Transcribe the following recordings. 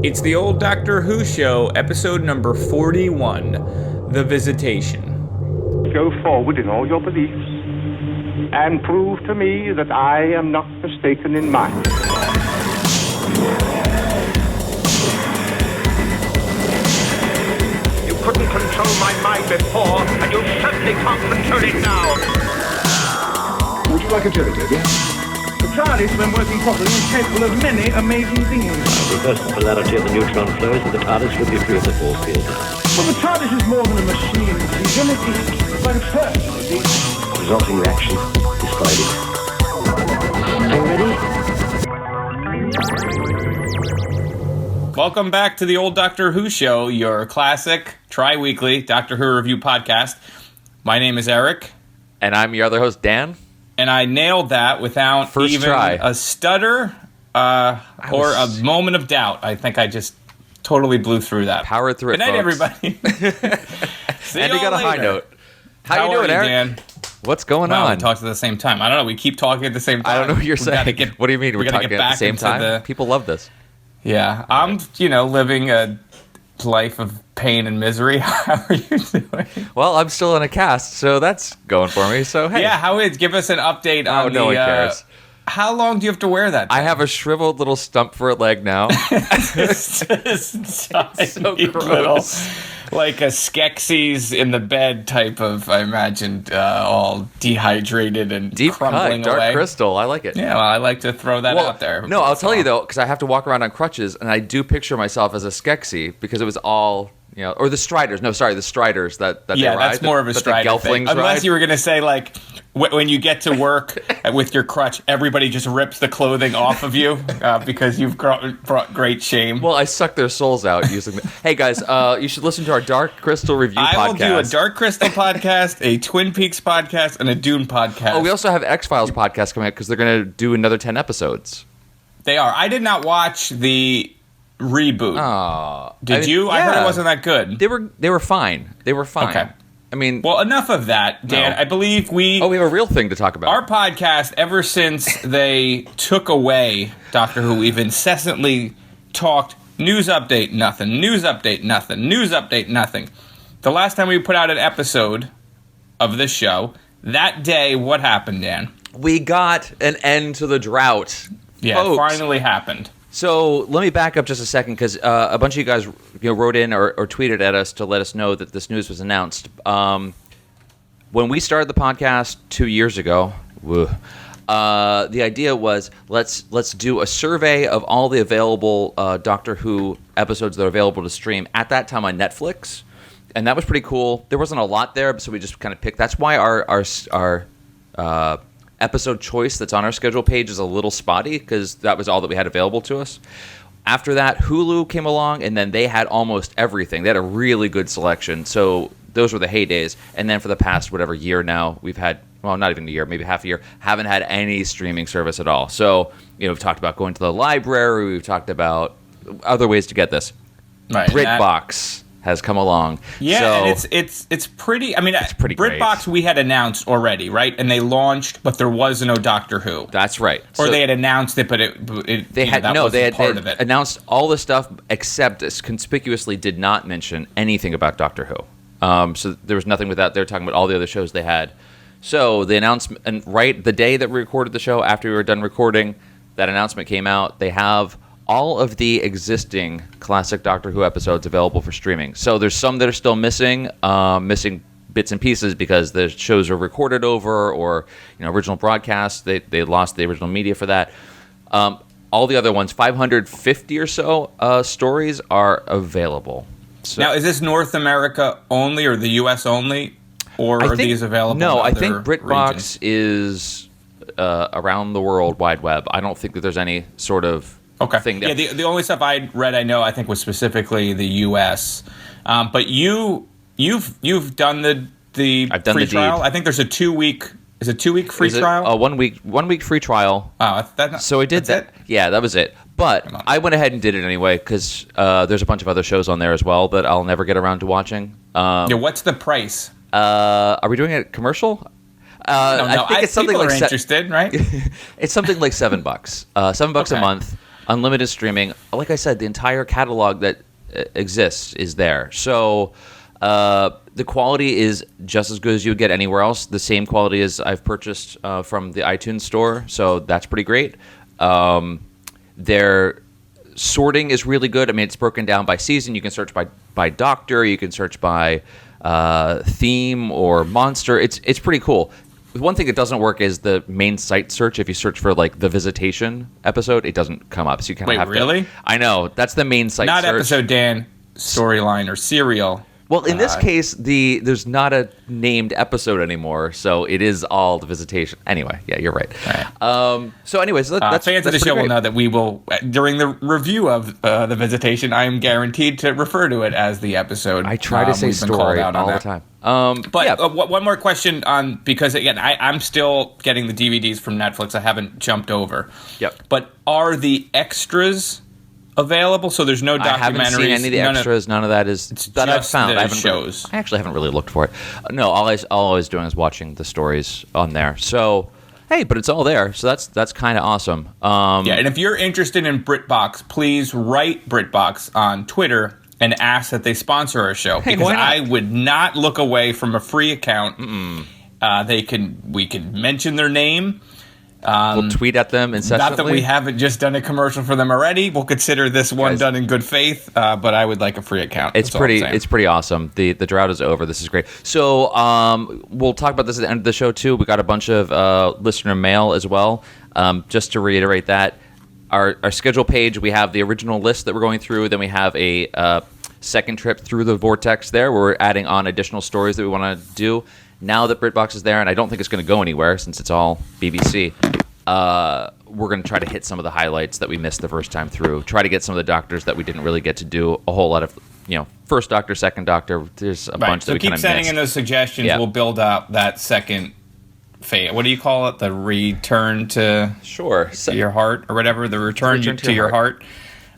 It's the old Doctor Who show, episode number 41, The Visitation. Go forward in all your beliefs and prove to me that I am not mistaken in mine. You couldn't control my mind before, and you certainly can't control it now. Would you like a jelly, Davy? The TARDIS, when working properly, is capable of many amazing things. Reverse the polarity of the neutron flows, and the TARDIS will be free of the force field. Well, the TARDIS is more than a machine, Stephen. It's like a person, indeed. Resulting reaction, decided. Are you ready? Welcome back to the old Doctor Who show, your classic, tri-weekly Doctor Who review podcast. My name is Eric. And I'm your other host, Dan. And I nailed that without First even try. a stutter or a moment of doubt. I think I just totally blew through that. Powered through it, Good night, folks. everybody. See And we got a high note. How you are doing, Eric? Dan? What's going Wow, on? we talked at the same time. I don't know. We keep talking at the same time. I don't know what you're We gotta saying. What do you mean we're we gotta talking get at the back same into time? People love this. Yeah, I'm, living a life of pain and misery. How are you doing? Well, I'm still in a cast, so that's going for me. So, hey. Yeah, how is? Give us an update on no one cares. How long do you have to wear that? I have a shriveled little stump for a leg now. It's just so tiny gross. little, like a Skeksis in the bed type of, I imagined, all dehydrated and Deep crumbling cut, dark away. crystal. I like it. Yeah, well, I like to throw that out there. No, I'll tell you, though, because I have to walk around on crutches, and I do picture myself as a Skeksis because it was all... or the Striders. No, sorry, the Striders that they ride. That's more of a Strider thing. Unless you were going to say, like, when you get to work with your crutch, everybody just rips the clothing off of you because you've brought great shame. Well, I suck their souls out using the... Hey, guys, you should listen to our Dark Crystal review podcast. I will do a Dark Crystal podcast, a Twin Peaks podcast, and a Dune podcast. Oh, we also have X-Files podcast coming up because they're going to do another 10 episodes. They are. I did not watch the... reboot. Oh, Did you? Yeah. I heard it wasn't that good. They were fine. They were fine. Okay. I mean, well, enough of that, Dan. No. I believe we have a real thing to talk about. Our podcast, ever since they took away Doctor Who, we've incessantly talked news update, nothing. News update, nothing. News update, nothing. The last time we put out an episode of this show, that day, what happened, Dan? We got an end to the drought. Yeah, folks. It finally happened. So let me back up just a second because a bunch of you guys wrote in or tweeted at us to let us know that this news was announced. When we started the podcast 2 years ago, the idea was let's do a survey of all the available Doctor Who episodes that are available to stream at that time on Netflix, and that was pretty cool. There wasn't a lot there, so we just kind of picked. That's why our episode choice that's on our schedule page is a little spotty because that was all that we had available to us. After that, Hulu came along, and then they had almost everything. They had a really good selection. So those were the heydays. And then for the past, year now, we've had, well, not even a year, maybe half a year, haven't had any streaming service at all. So, we've talked about going to the library. We've talked about other ways to get this. Right. BritBox has come along. Yeah, so, and it's pretty. I mean, it's pretty BritBox great. We had announced already, right? And they launched, but there was no Doctor Who. That's right. Or so they had announced it, but they had part of it. Announced all the stuff except conspicuously did not mention anything about Doctor Who. So there was nothing with that. They were talking about all the other shows they had. So the announcement, and right the day that we recorded the show, after we were done recording, that announcement came out. They have all of the existing classic Doctor Who episodes available for streaming. So there's some that are still missing bits and pieces because the shows are recorded over or original broadcasts. They lost the original media for that. All the other ones, 550 or so stories are available. So, now, is this North America only or the U.S. only? Or are these available in No, I other think BritBox regions? is around the World Wide Web. I don't think that there's any sort of thing there. Yeah, the only stuff I read, I think, was specifically the U.S. But you've done the I've done free the trial. deed. I think there's a 2-week. Is it 2-week free trial? A 1 week free trial. Oh, So I did that. It? Yeah, that was it. But I went ahead and did it anyway because there's a bunch of other shows on there as well that I'll never get around to watching. What's the price? Are we doing a commercial? No, I think it's something people like are interested, right? It's something like $7. $7 Okay. a month. unlimited streaming. Like I said, the entire catalog that exists is there. So the quality is just as good as you would get anywhere else. The same quality as I've purchased from the iTunes store. So that's pretty great. Their sorting is really good. I mean, it's broken down by season. You can search by doctor. You can search by theme or monster. It's pretty cool. One thing that doesn't work is the main site search. If you search for like the Visitation episode, it doesn't come up. So you kind of have really? to. I know, that's the main site. Not search. episode, Dan. Storyline or serial. Well, in this case, there's not a named episode anymore, so it is all the Visitation. Anyway, yeah, you're right. So, anyways, that's fans of the show will know that we will, during the review of the Visitation, I am guaranteed to refer to it as the episode. I try to say story all the time. One more question on, because again, I'm still getting the DVDs from Netflix. I haven't jumped over. Yep. But are the extras available? So there's no documentaries. I haven't seen any of the extras. None of that is that I've found. I actually haven't really looked for it. No, all I was doing is watching the stories on there. So hey, but it's all there. So that's kind of awesome. And if you're interested in BritBox, please write BritBox on Twitter and ask that they sponsor our show, because I would not look away from a free account. We could mention their name. We'll tweet at them incessantly. Not that we haven't just done a commercial for them already. We'll consider this one done in good faith, but I would like a free account. It's pretty awesome. The drought is over. This is great. So we'll talk about this at the end of the show too. We got a bunch of listener mail as well. Just to reiterate that, our schedule page, we have the original list that we're going through. Then we have a second trip through the vortex there, where we're adding on additional stories that we want to do. Now that BritBox is there, and I don't think it's going to go anywhere since it's all BBC, we're going to try to hit some of the highlights that we missed the first time through. Try to get some of the doctors that we didn't really get to do a whole lot of, first doctor, second doctor. There's a bunch that we kind of missed. So keep sending in those suggestions. Yeah. We'll build out that second phase. What do you call it? The return to your heart or whatever. The return to your heart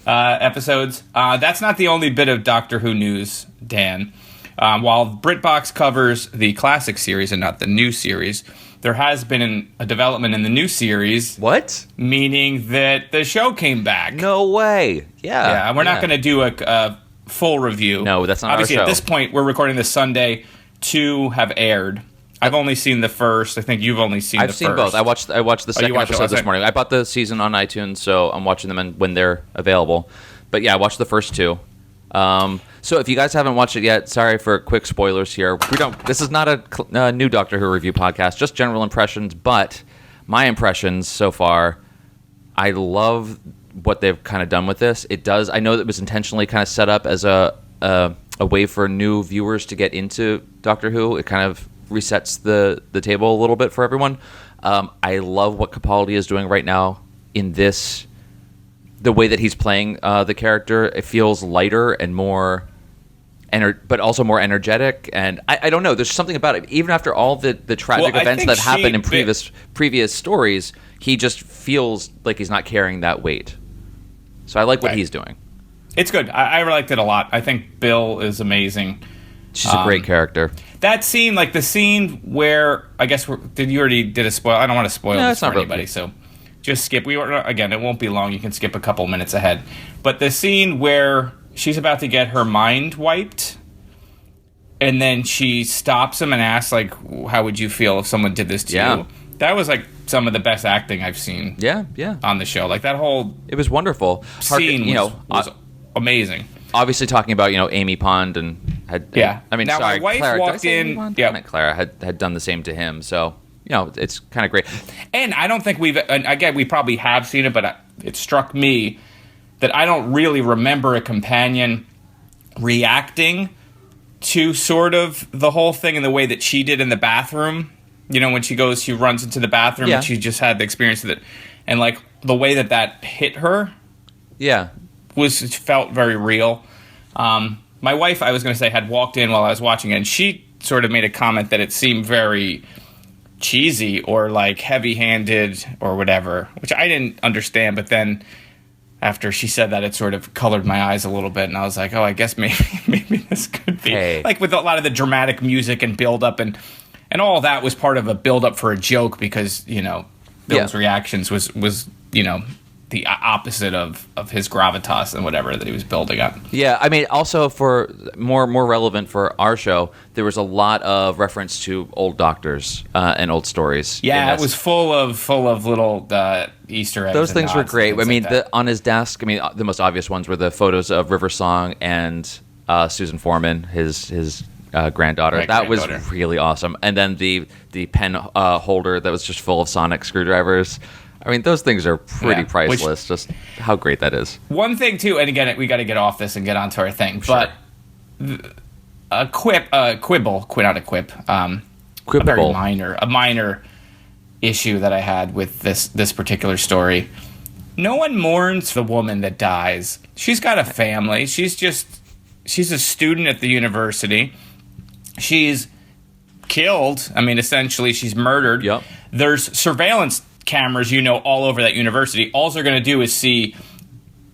episodes. That's not the only bit of Doctor Who news, Dan. While BritBox covers the classic series and not the new series, there has been a development in the new series. What? Meaning that the show came back. No way. Yeah, we're not going to do a full review. No, that's not Obviously, our show. At this point, we're recording this Sunday. 2 have aired. I've only seen the first. I think you've only seen the first. I've seen both. I watched the second episode this morning. I bought the season on iTunes, so I'm watching them when they're available. But yeah, I watched the first 2. So if you guys haven't watched it yet, sorry for quick spoilers here. This is not a new Doctor Who review podcast, just general impressions. But my impressions so far, I love what they've kind of done with this. It does. I know that it was intentionally kind of set up as a way for new viewers to get into Doctor Who. It kind of resets the table a little bit for everyone. I love what Capaldi is doing right now in this. The way that he's playing the character, it feels lighter and more, but also more energetic. And I don't know. There's something about it. Even after all the tragic events that happened in previous stories, he just feels like he's not carrying that weight. So I like what he's doing. It's good. I liked it a lot. I think Bill is amazing. She's a great character. That scene, like the scene where I guess you already did a spoil. I don't want to spoil this for anybody. So. Just skip. Again, it won't be long. You can skip a couple minutes ahead. But the scene where she's about to get her mind wiped, and then she stops him and asks, like, how would you feel if someone did this to you? That was, like, some of the best acting I've seen on the show. Like, that whole It was wonderful. Scene was amazing. Obviously talking about, Amy Pond and now my wife Clara, walked in. Clara had done the same to him, so... it's kind of great. And I don't think we probably have seen it, but it struck me that I don't really remember a companion reacting to sort of the whole thing in the way that she did in the bathroom. When she runs into the bathroom and she just had the experience of it. And like the way that hit her felt very real. My wife, I was going to say, had walked in while I was watching it, and she sort of made a comment that it seemed very cheesy or like heavy-handed or whatever, which I didn't understand. But then after she said that, it sort of colored my eyes a little bit, and I was like, oh, I guess maybe this could be like with a lot of the dramatic music and build-up and all that was part of a build-up for a joke because Bill's reactions was the opposite of his gravitas and whatever that he was building up. Yeah, I mean, also for more relevant for our show, there was a lot of reference to old doctors and old stories. Yeah, it was full of little Easter eggs. Those things were great. I mean, like on his desk, I mean, the most obvious ones were the photos of River Song and Susan Foreman, his granddaughter. My that granddaughter. was really awesome. And then the pen holder that was just full of sonic screwdrivers. I mean, those things are pretty priceless. Just how great that is. One thing too, and again, we got to get off this and get onto our thing. Sure. But a quibble, not a quip. A minor issue that I had with this particular story. No one mourns the woman that dies. She's got a family. She's a student at the university. She's killed. I mean, essentially, she's murdered. Yep. There's surveillance cameras, all over that university. All they're going to do is see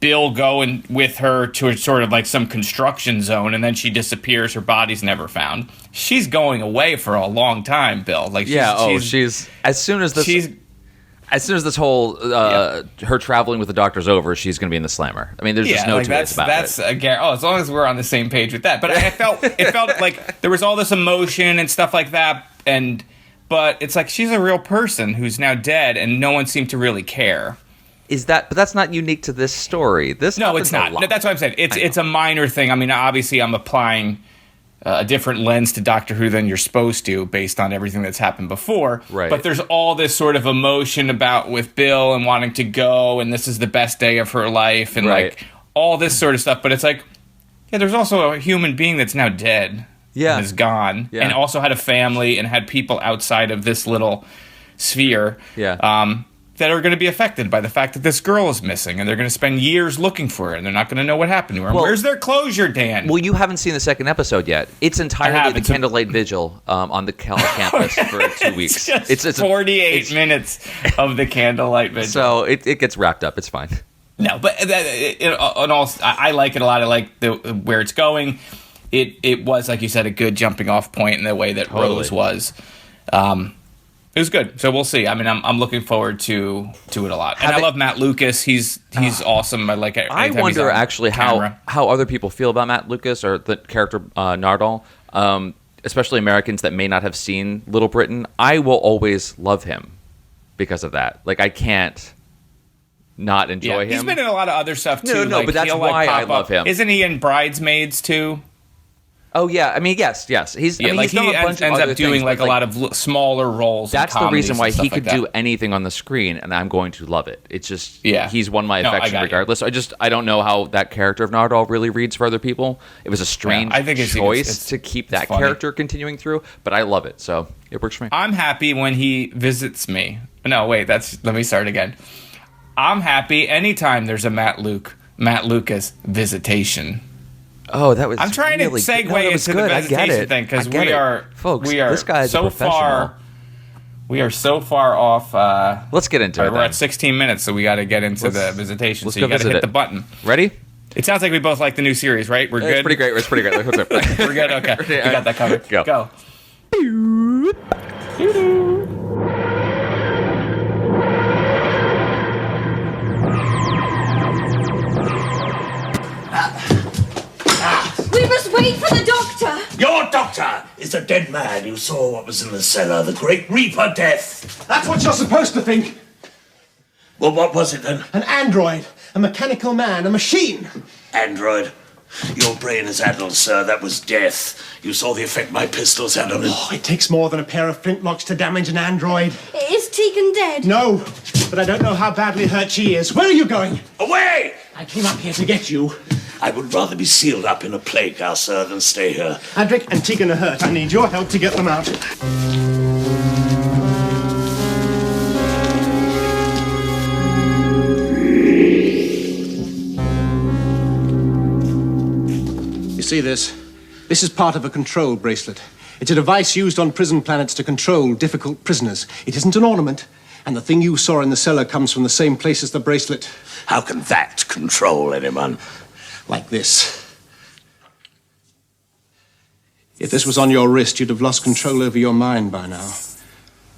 Bill going with her to a sort of like some construction zone, and then she disappears. Her body's never found. She's going away for a long time, Bill. Like, she's as soon as this whole her traveling with the doctor's over, she's going to be in the slammer. I mean, there's just no two ways about it. Again, as long as we're on the same page with that. But it felt like there was all this emotion and stuff like that, but it's like she's a real person who's now dead, and no one seemed to really care. But that's not unique to this story. No, it's not. No, that's what I'm saying. It's a minor thing. I mean, obviously, I'm applying a different lens to Doctor Who than you're supposed to, based on everything that's happened before. Right. But there's all this sort of emotion with Bill and wanting to go, and this is the best day of her life, and like all this sort of stuff. But it's like, there's also a human being that's now dead. Yeah. And is gone. Yeah. And also had a family and had people outside of this little sphere. Yeah. That are going to be affected by the fact that this girl is missing, and they're going to spend years looking for her, and they're not going to know what happened to her. Well, where's their closure, Dan? Well, you haven't seen the second episode yet. It's entirely the candlelight vigil on the Cal campus for 2 weeks. It's 48 minutes of the candlelight vigil. So it gets wrapped up. It's fine. No, but I like it a lot. I like where it's going. It was, like you said, a good jumping off point in the way that Rose was. It was good, so we'll see. I mean, I'm looking forward to it a lot, and I love Matt Lucas. He's awesome. I like it. I wonder actually how other people feel about Matt Lucas or the character Nardole, especially Americans that may not have seen Little Britain. I will always love him because of that. Like, I can't not enjoy him. He's been in a lot of other stuff too. No, but that's why I love him. Isn't he in Bridesmaids too? Oh yeah, I mean yes. He's done a bunch ends of up doing things, a lot of smaller roles. That's the reason why he could like do anything on the screen, and I'm going to love it. It's just he's won my affection regardless. I don't know how that character of Nardole really reads for other people. It was a strange choice to keep that character continuing through, but I love it, so it works for me. I'm happy when he visits me. No, wait, let me start again. I'm happy anytime there's a Matt Lucas visitation. Oh, that was. I'm trying to segue into the visitation thing because we are this guy's so far. We are so far off. Let's get into it. We're at 16 minutes, so we got to get into the visitation. So you got to hit the button. Ready? It sounds like we both like the new series, right? We're good. It's pretty great. We're good. Okay, we got that covered. Go. We must wait for the doctor! Your doctor is a dead man who saw what was in the cellar, the Great Reaper Death. That's what you're supposed to think. Well, what was it then? An android, a mechanical man, a machine. Android. Your brain is addled, sir. That was death. You saw the effect my pistols had on him. Oh, it takes more than a pair of flintlocks to damage an android. Is Tegan dead? No, but I don't know how badly hurt she is. Where are you going? Away! I came up here to get you. I would rather be sealed up in a plague house, sir, than stay here. Adric and Tegan are hurt. I need your help to get them out. You see this? This is part of a control bracelet. It's a device used on prison planets to control difficult prisoners. It isn't an ornament, and the thing you saw in the cellar comes from the same place as the bracelet. How can that control anyone? Like this. If this was on your wrist, you'd have lost control over your mind by now.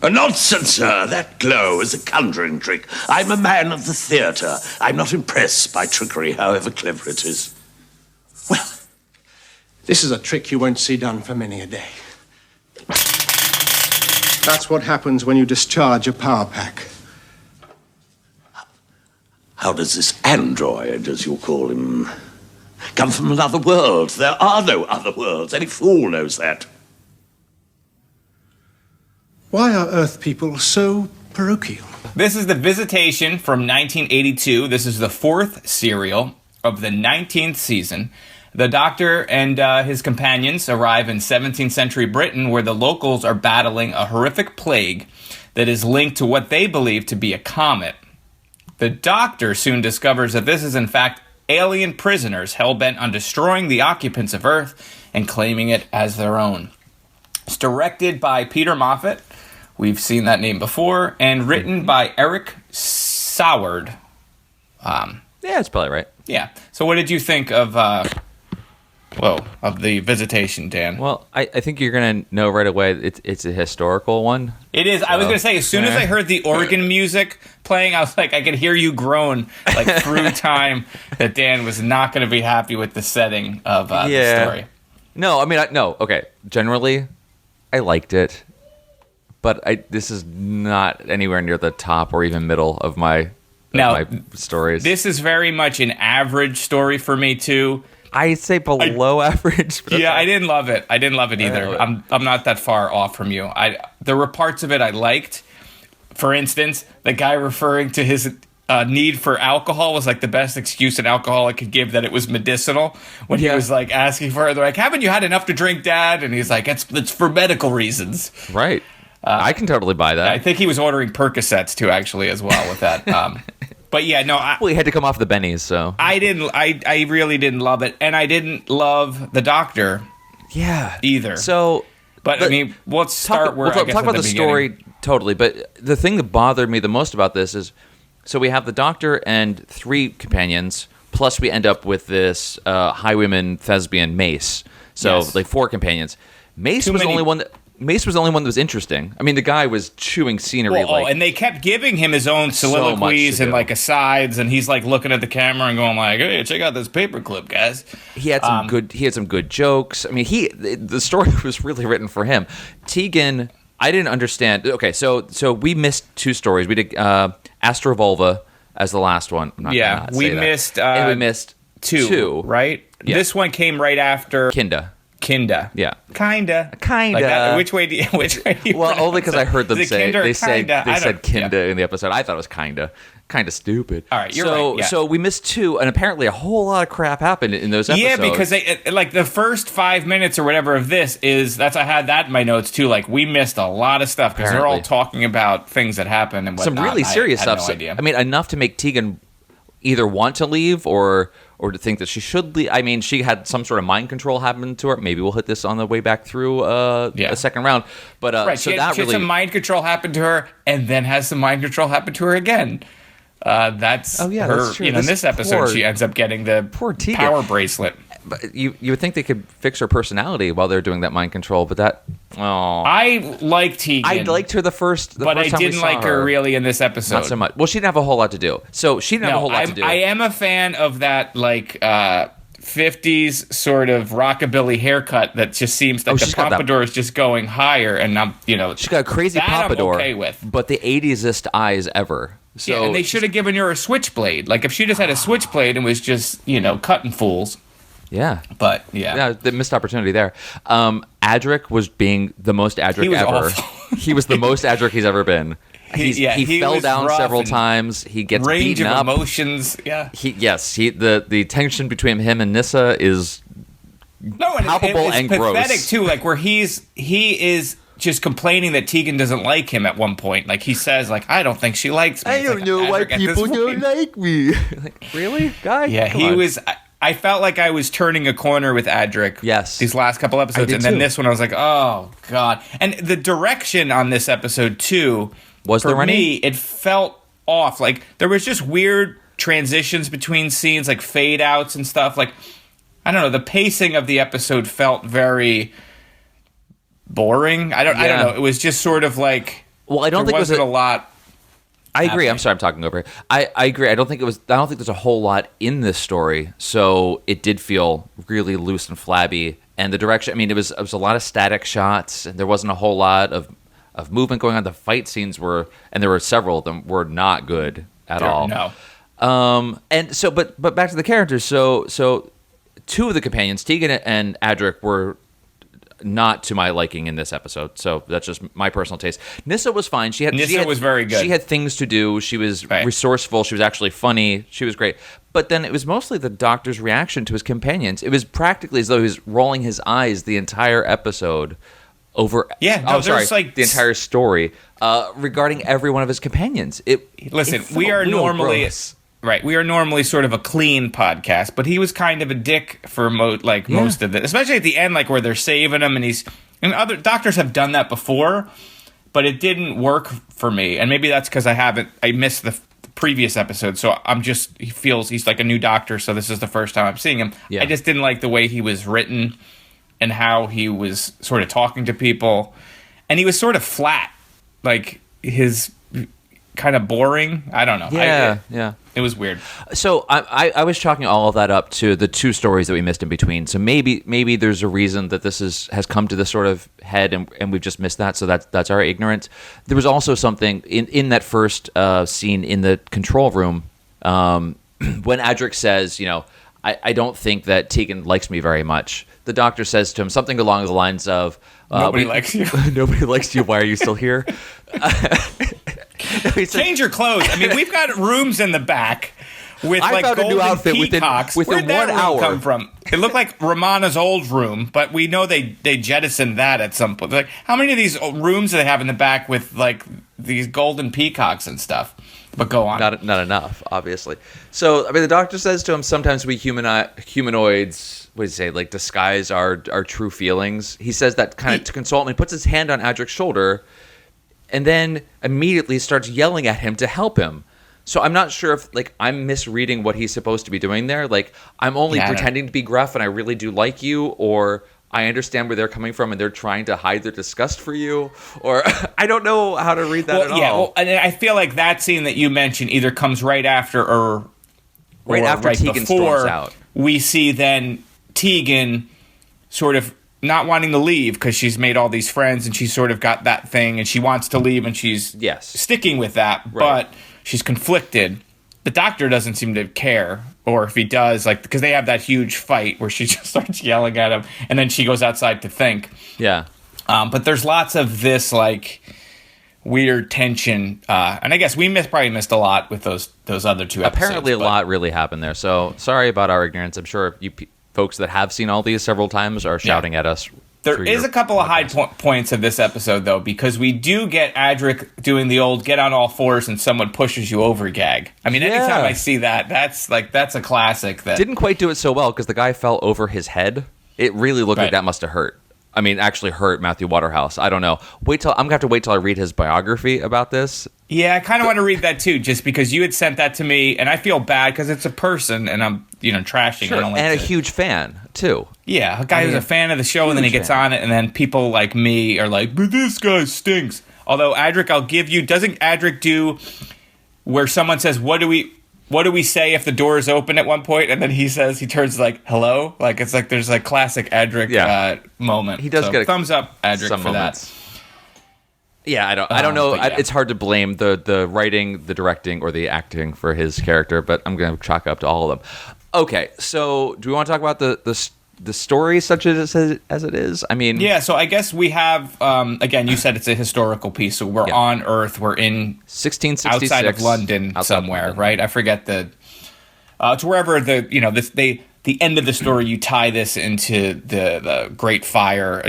Nonsense, sir. That glow is a conjuring trick. I'm a man of the theatre. I'm not impressed by trickery, however clever it is. Well, this is a trick you won't see done for many a day. That's what happens when you discharge a power pack. How does this android, as you call him, come from another world? There are no other worlds. Any fool knows that. Why are Earth people so parochial? This is the Visitation from 1982. This is the 4th serial of the 19th season. The Doctor and his companions arrive in 17th century Britain, where the locals are battling a horrific plague that is linked to what they believe to be a comet. The Doctor soon discovers that this is in fact alien prisoners hell-bent on destroying the occupants of Earth and claiming it as their own. It's directed by Peter Moffat. We've seen that name before. And written by Eric Soward. Yeah, that's probably right. Yeah. So what did you think of the Visitation, Dan? Well, I think you're going to know right away it's a historical one. It is. I was going to say, as soon as I heard the organ music playing, I was like, I could hear you groan like through time that Dan was not going to be happy with the setting of the story. No, I mean, no. Okay. Generally, I liked it. But this is not anywhere near the top or even middle of my stories. This is very much an average story for me, too. I'd say below average. Yeah, I didn't love it. I didn't love it either. I'm not that far off from you. There were parts of it I liked. For instance, the guy referring to his need for alcohol was like the best excuse an alcoholic could give, that it was medicinal. When he was like asking for it, they're like, "Haven't you had enough to drink, Dad?" And he's like, "It's for medical reasons." Right. I can totally buy that. I think he was ordering Percocets too, actually, as well with that. But yeah, no. Well, he had to come off the bennies, so I didn't. I really didn't love it, and I didn't love the Doctor. Yeah. Either. So, but I mean, let's start where I guess talk about the story totally. But the thing that bothered me the most about this is, so we have the Doctor and 3 companions, plus we end up with this highwayman thespian Mace. So like 4 companions. Mace was the only one that was interesting. I mean, the guy was chewing scenery. And they kept giving him his own soliloquies and like asides, and he's like looking at the camera and going like, "Hey, check out this paperclip, guys." He had some good jokes. I mean, the story was really written for him. Tegan, I didn't understand. Okay, so we missed 2 stories. We did Astra Volva as the last one. We missed 2, right? Yeah. This one came right after Kinda. Yeah. Kinda. Like that, which way do you well, only because I heard them say they said kinda in the episode. I thought it was kinda stupid. All right, you're right. Yeah. So we missed 2, and apparently a whole lot of crap happened in those episodes. Yeah, because they like the first 5 minutes or whatever of this I had that in my notes too. Like we missed a lot of stuff because they're all talking about things that happened and whatnot. Some really serious stuff. No idea. I mean, enough to make Tegan either want to leave or to think that she should leave. I mean, she had some sort of mind control happen to her. Maybe we'll hit this on the way back through a second round. But right, so she had some mind control happen to her, and then has some mind control happen to her again. That's her. That's true. In this etepisode, she ends up getting the power bracelet. But you would think they could fix her personality while they're doing that mind control, but that. Oh, I liked Tegan. I liked her the first but I didn't like her really in this episode. Not so much. Well, she didn't have a whole lot to do. So she didn't have a whole lot to do. I am a fan of that, like 50s sort of rockabilly haircut that just seems like the pompadour is just going higher, and she's got a crazy pompadour. I'm okay with, but the 80s-est eyes ever. So yeah, and they should have given her a switchblade. Like if she just had a switchblade and was just cutting fools. Yeah. But, yeah. The missed opportunity there. Adric was being the most Adric ever. He was the most Adric he's ever been. He fell down several times. He gets beaten up. Range of emotions, yeah. The tension between him and Nyssa is palpable and gross. It's pathetic, too, like where he is just complaining that Tegan doesn't like him at one point. Like he says, like, I don't think she likes me. I don't know why people don't like me. Like, really, guy? Yeah, he was... I felt like I was turning a corner with Adric. Yes. These last couple episodes. And then this one, I was like, oh, God. And the direction on this episode, too, for me, it felt off. Like, there was just weird transitions between scenes, like fade-outs and stuff. Like, I don't know. The pacing of the episode felt very boring. I don't know. It was just sort of like... Well, I don't think it was a lot. I agree. happening. I'm sorry, I'm talking over. I agree. I don't think there's a whole lot in this story, so it did feel really loose and flabby. And the direction, I mean, it was a lot of static shots, and there wasn't a whole lot of movement going on. The fight scenes were, and there were several of them, were not good at all. No. And so, but back to the characters. So two of the companions, Tegan and Adric, were not to my liking in this episode. So that's just my personal taste. Nissa was fine. Nissa was very good. She had things to do. She was Right. resourceful. She was actually funny. She was great. But then it was mostly the Doctor's reaction to his companions. It was practically as though he was rolling his eyes the entire episode over. Yeah, no, oh, sorry, there's like the entire story regarding every one of his companions. Listen, it we felt are real normally gross. right. We are normally sort of a clean podcast, but he was kind of a dick for most of it, especially at the end, like where they're saving him, and other doctors have done that before, but it didn't work for me, and maybe that's because I missed the previous episode, so he's like a new doctor, so this is the first time I'm seeing him. Yeah. I just didn't like the way he was written and how he was sort of talking to people, and he was sort of flat, like his kind of boring. I don't know. Yeah. It was weird. So I was chalking all of that up to the two stories that we missed in between. So maybe there's a reason that this has come to this sort of head, and we've just missed that. So that's our ignorance. There was also something in that first scene in the control room when Adric says, I don't think that Tegan likes me very much. The Doctor says to him something along the lines of, Nobody likes you. Nobody likes you. Why are you still here? Change your clothes. I mean, we've got rooms in the back with I like found a new golden outfit peacocks. within Where'd that 1 room hour. come from? It looked like Romana's old room, but we know they jettisoned that at some point. Like, how many of these rooms do they have in the back with like these golden peacocks and stuff? But go on. Not enough, obviously. So, I mean, the Doctor says to him, sometimes we humanoids, what does he say, like disguise our true feelings. He says that kind of to console him. He puts his hand on Adric's shoulder and then immediately starts yelling at him to help him. So I'm not sure if I'm misreading what he's supposed to be doing there. Like, I'm only pretending to be gruff and I really do like you, or I understand where they're coming from and they're trying to hide their disgust for you, or I don't know how to read that at all. Well, and I feel like that scene that you mentioned either comes right after or right after Tegan storms out. We see then Tegan sort of not wanting to leave because she's made all these friends and she's sort of got that thing and she wants to leave and she's sticking with that, Right. but she's conflicted. The Doctor doesn't seem to care, or if he does, because they have that huge fight where she just starts yelling at him and then she goes outside to think. Yeah. But there's lots of this weird tension, and I guess we probably missed a lot with those other two episodes. Apparently, a lot really happened there. So sorry about our ignorance. I'm sure you folks that have seen all these several times are shouting at us. There is a couple of high points of this episode, though, because we do get Adric doing the old get on all fours and someone pushes you over gag. I mean, anytime I see that, that's a classic. That didn't quite do it so well because the guy fell over his head. It really looked like that must have hurt. I mean, actually hurt Matthew Waterhouse. I don't know. I'm gonna have to wait till I read his biography about this. Yeah, I kind of want to read that too, just because you had sent that to me, and I feel bad because it's a person, and I'm trashing. Sure, I don't like and a huge fan too. Yeah, a guy who's a fan of the show, and then he gets on it, and then people like me are like, "But this guy stinks." Although Adric, I'll give you, doesn't Adric do where someone says, "What do we say if the door is open?" at one point, and then he turns like, "Hello," like it's like there's a classic Adric moment. He does get a thumbs up, Adric, for moments. that. Yeah, I don't know. It's hard to blame the writing, the directing, or the acting for his character, but I'm going to chalk up to all of them. Okay, so do we want to talk about the story such as it is? I mean, yeah. So I guess we have again. You said it's a historical piece, so we're on Earth. We're in 1666 outside of London somewhere, right? I forget to wherever the end of the story. You tie this into the Great Fire,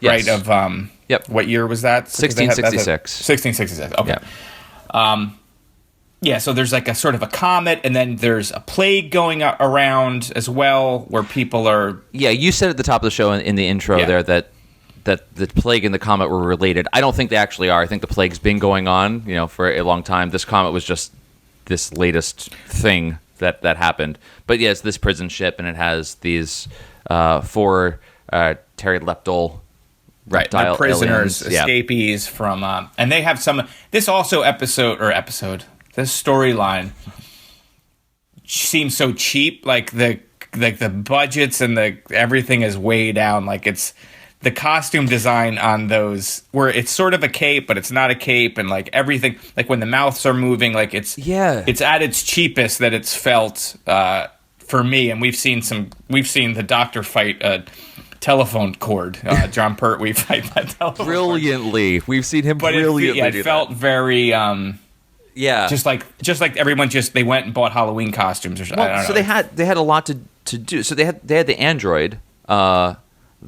right? Of what year was that? 1666. 1666. Okay. Yeah, so there's like a sort of a comet, and then there's a plague going around as well, where people are. Yeah, you said at the top of the show in the intro there that the plague and the comet were related. I don't think they actually are. I think the plague's been going on, for a long time. This comet was just this latest thing that happened. But yeah, it's this prison ship, and it has these 4 Terry Leptal Right, reptile the prisoners, aliens. Yeah. escapees from, and they have some. This also this storyline seems so cheap. Like the budgets and the everything is way down. Like it's the costume design on those where it's sort of a cape, but it's not a cape, and like everything, like when the mouths are moving, like it's at its cheapest that it's felt for me. And we've seen the Doctor fight a telephone cord. John Pertwee fight that telephone Brilliantly. We've seen him brilliantly it felt very just like everyone they went and bought Halloween costumes or something. Well, so they had a lot to do. So they had the android, the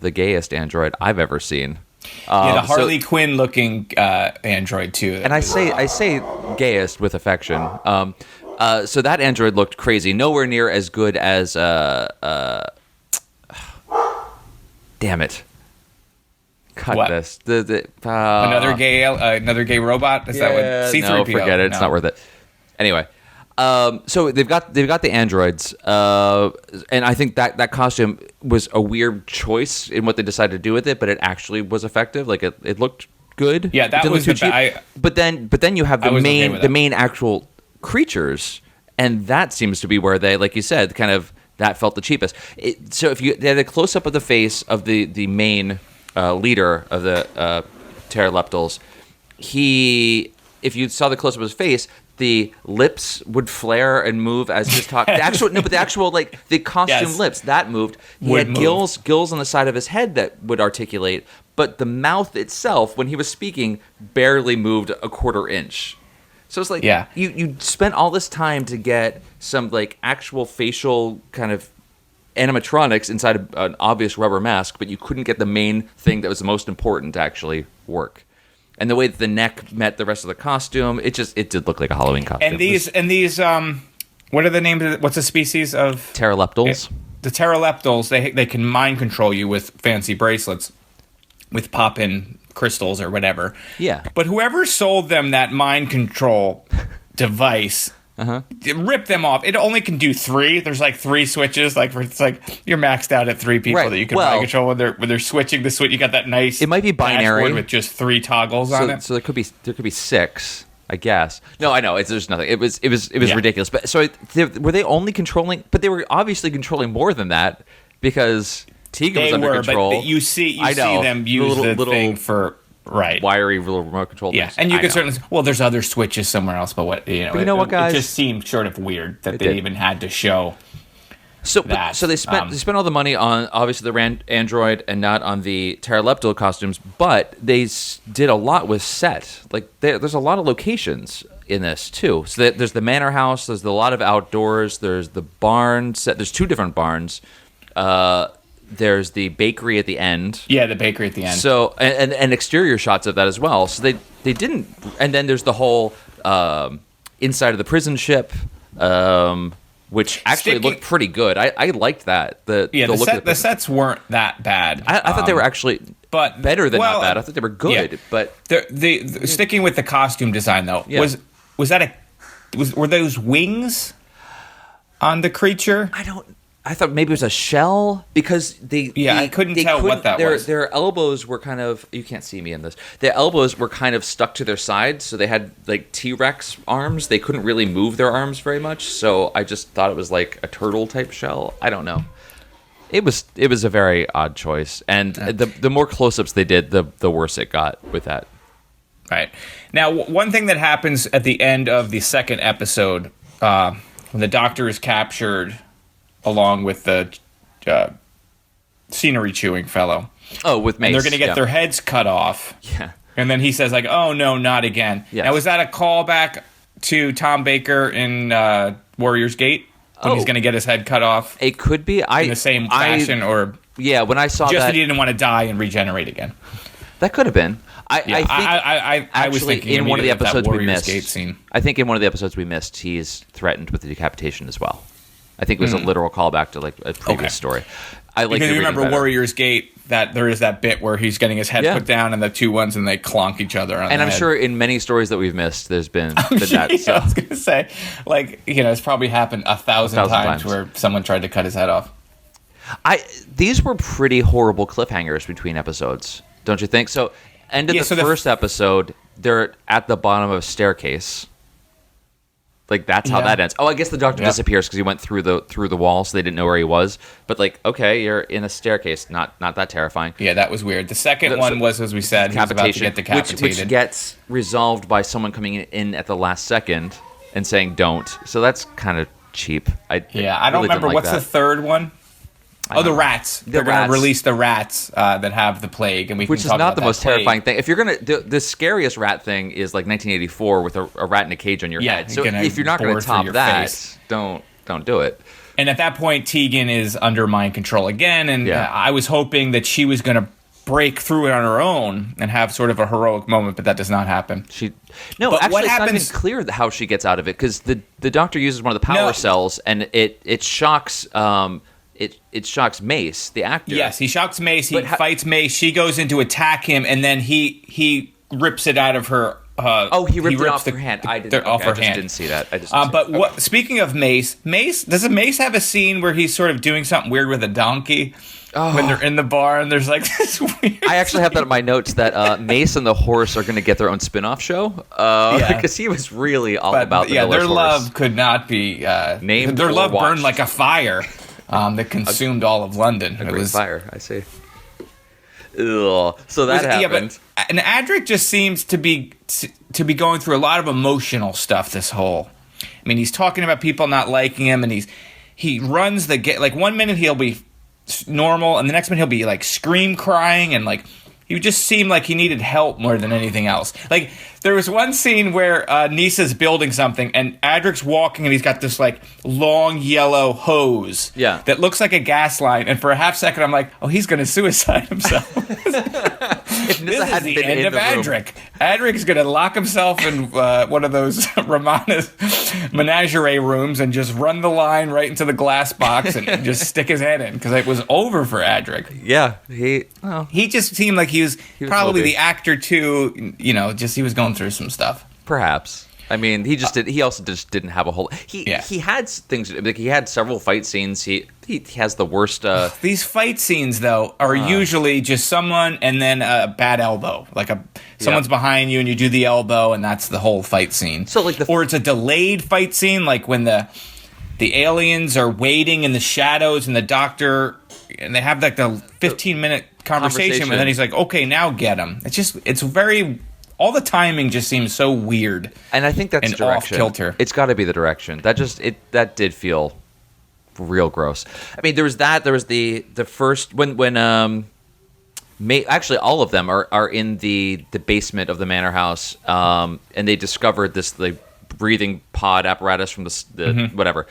gayest android I've ever seen. The Harley Quinn looking android too. And I say gayest with affection. So that android looked crazy. Nowhere near as good as damn it. Cut what? This. Another gay robot? Is that what C3PO? No, forget it. It's not worth it. Anyway, so they've got the androids, and I think that costume was a weird choice in what they decided to do with it, but it actually was effective. Like it looked good. Yeah, that was but then you have the main actual creatures, and that seems to be where they, like you said, kind of that felt the cheapest. So if they had a close up of the face of the main leader of the pteroleptals, if you saw the close up of his face, the lips would flare and move as he was talking. The actual like the costume lips that moved. He had gills on the side of his head that would articulate, but the mouth itself, when he was speaking, barely moved a quarter inch. So it's like you spent all this time to get some like actual facial kind of animatronics inside an obvious rubber mask, but you couldn't get the main thing that was the most important to actually work. And the way that the neck met the rest of the costume, it did look like a Halloween costume. And these what are the names? What's the species of pteroleptals? The pteroleptals. They can mind control you with fancy bracelets, with pop-in crystals or whatever. Yeah. But whoever sold them that mind control device, rip them off. It only can do 3. There's like 3 switches. Like it's like you're maxed out at 3 people that you can mind control when they're switching the switch. You got that nice. It might be binary with just 3 toggles on it. So there could be 6, I guess. No, I know. There's nothing. It was ridiculous. But so were they only controlling? But they were obviously controlling more than that because Tegan was under control. But you see them use the thing for wiry little remote control things. Yeah, and you could certainly there's other switches somewhere else, but what you know what, guys? It just seemed sort of weird that they even had to show. So they spent all the money on obviously the android and not on the pteroleptal costumes, but they did a lot with set. Like there's a lot of locations in this too. So there's the manor house. There's a lot of outdoors. There's the barn set. There's 2 different barns. There's the bakery at the end. Yeah, the bakery at the end. So and exterior shots of that as well. So they didn't. And then there's the whole inside of the prison ship, which actually looked pretty good. I liked that. The sets weren't that bad. I thought they were actually better than not bad. I thought they were good. Yeah. But the sticking with the costume design though, were those wings on the creature? I thought maybe it was a shell because I couldn't tell what that was. Their elbows were kind of, you can't see me in this. Their elbows were kind of stuck to their sides, so they had like T-Rex arms. They couldn't really move their arms very much, so I just thought it was like a turtle type shell. I don't know. It was a very odd choice, and the more close-ups they did, the worse it got with that. Right. Now, one thing that happens at the end of the second episode, when the Doctor is captured along with the scenery chewing fellow. Oh, with Mace. And they're going to get their heads cut off. Yeah. And then he says, like, oh, no, not again. Yes. Now, was that a callback to Tom Baker in Warrior's Gate? When he's going to get his head cut off? It could be. In the same fashion, or... Yeah, when I saw just that... he didn't want to die and regenerate again. That could have been. I was thinking in one of the episodes we Warrior's missed. Gate scene. I think in one of the episodes we missed, he's threatened with the decapitation as well. I think it was a literal callback to like a previous story. I like because you remember Warrior's Gate, that there is that bit where he's getting his head put down and the 2 ones and they clonk each other on and the I'm head. Sure in many stories that we've missed, there's been that. So. I was going to say, like, it's probably happened 1,000 times where someone tried to cut his head off. These were pretty horrible cliffhangers between episodes. don't you think? So, end of the first episode, they're at the bottom of a staircase. Like, that's how that ends. Oh, I guess the doctor disappears because he went through the wall, so they didn't know where he was. But, like, okay, you're in a staircase. Not that terrifying. Yeah, that was weird. The second one was, as we said, he was about to get decapitated. Which gets resolved by someone coming in at the last second and saying don't. So that's kind of cheap. I don't remember. What's the third one? Oh, the rats. They're going to release the rats that have the plague, and which is not the most terrifying thing. If you're gonna, the scariest rat thing is like 1984 with a rat in a cage on your head. So if you're not going to top that, don't do it. And at that point, Tegan is under mind control again, and I was hoping that she was going to break through it on her own and have sort of a heroic moment, but that does not happen. Actually, it's not even clear how she gets out of it, because the doctor uses one of the power cells, and it shocks. It shocks Mace, the actor. Yes, he shocks Mace. He fights Mace. She goes in to attack him, and then he rips it out of her. He ripped it off her hand. I just didn't see that. Speaking of Mace, does Mace have a scene where he's sort of doing something weird with a donkey when they're in the bar, and there's like this weird. I actually have that in my notes that Mace and the horse are going to get their own spin-off show because he was really all about the Miller's their horse. love could not be named. Their love burned like a fire. That consumed all of London. It was fire. I see. Ugh. So that happened. And Adric just seems to be going through a lot of emotional stuff. This whole, I mean, he's talking about people not liking him, and he runs like 1 minute he'll be normal, and the next minute he'll be like scream crying, and like he just seemed like he needed help more than anything else. Like, there was one scene where Nisa's building something, and Adric's walking, and he's got this, like, long yellow hose that looks like a gas line, and for a half second, I'm like, oh, he's going to suicide himself. This is the end of Adric. Adric's going to lock himself in one of those Romana's menagerie rooms and just run the line right into the glass box and just stick his head in, because it was over for Adric. Yeah. He just seemed like he was probably the actor, too, he was going through some stuff. Perhaps. I mean, he also just didn't have a whole. He had things. Like, he had several fight scenes. He has the worst. These fight scenes, though, are usually just someone and then a bad elbow. Like someone's behind you and you do the elbow, and that's the whole fight scene. So or it's a delayed fight scene, like when the aliens are waiting in the shadows, and the doctor, and they have like the 15-minute conversation, and then he's like, "Okay, now get him." It's very. All the timing just seems so weird, and I think that's and off kilter. It's got to be the direction. That did feel real gross. I mean, there was that. There was the first when actually all of them are in the basement of the manor house, and they discovered this breathing pod apparatus from the whatever,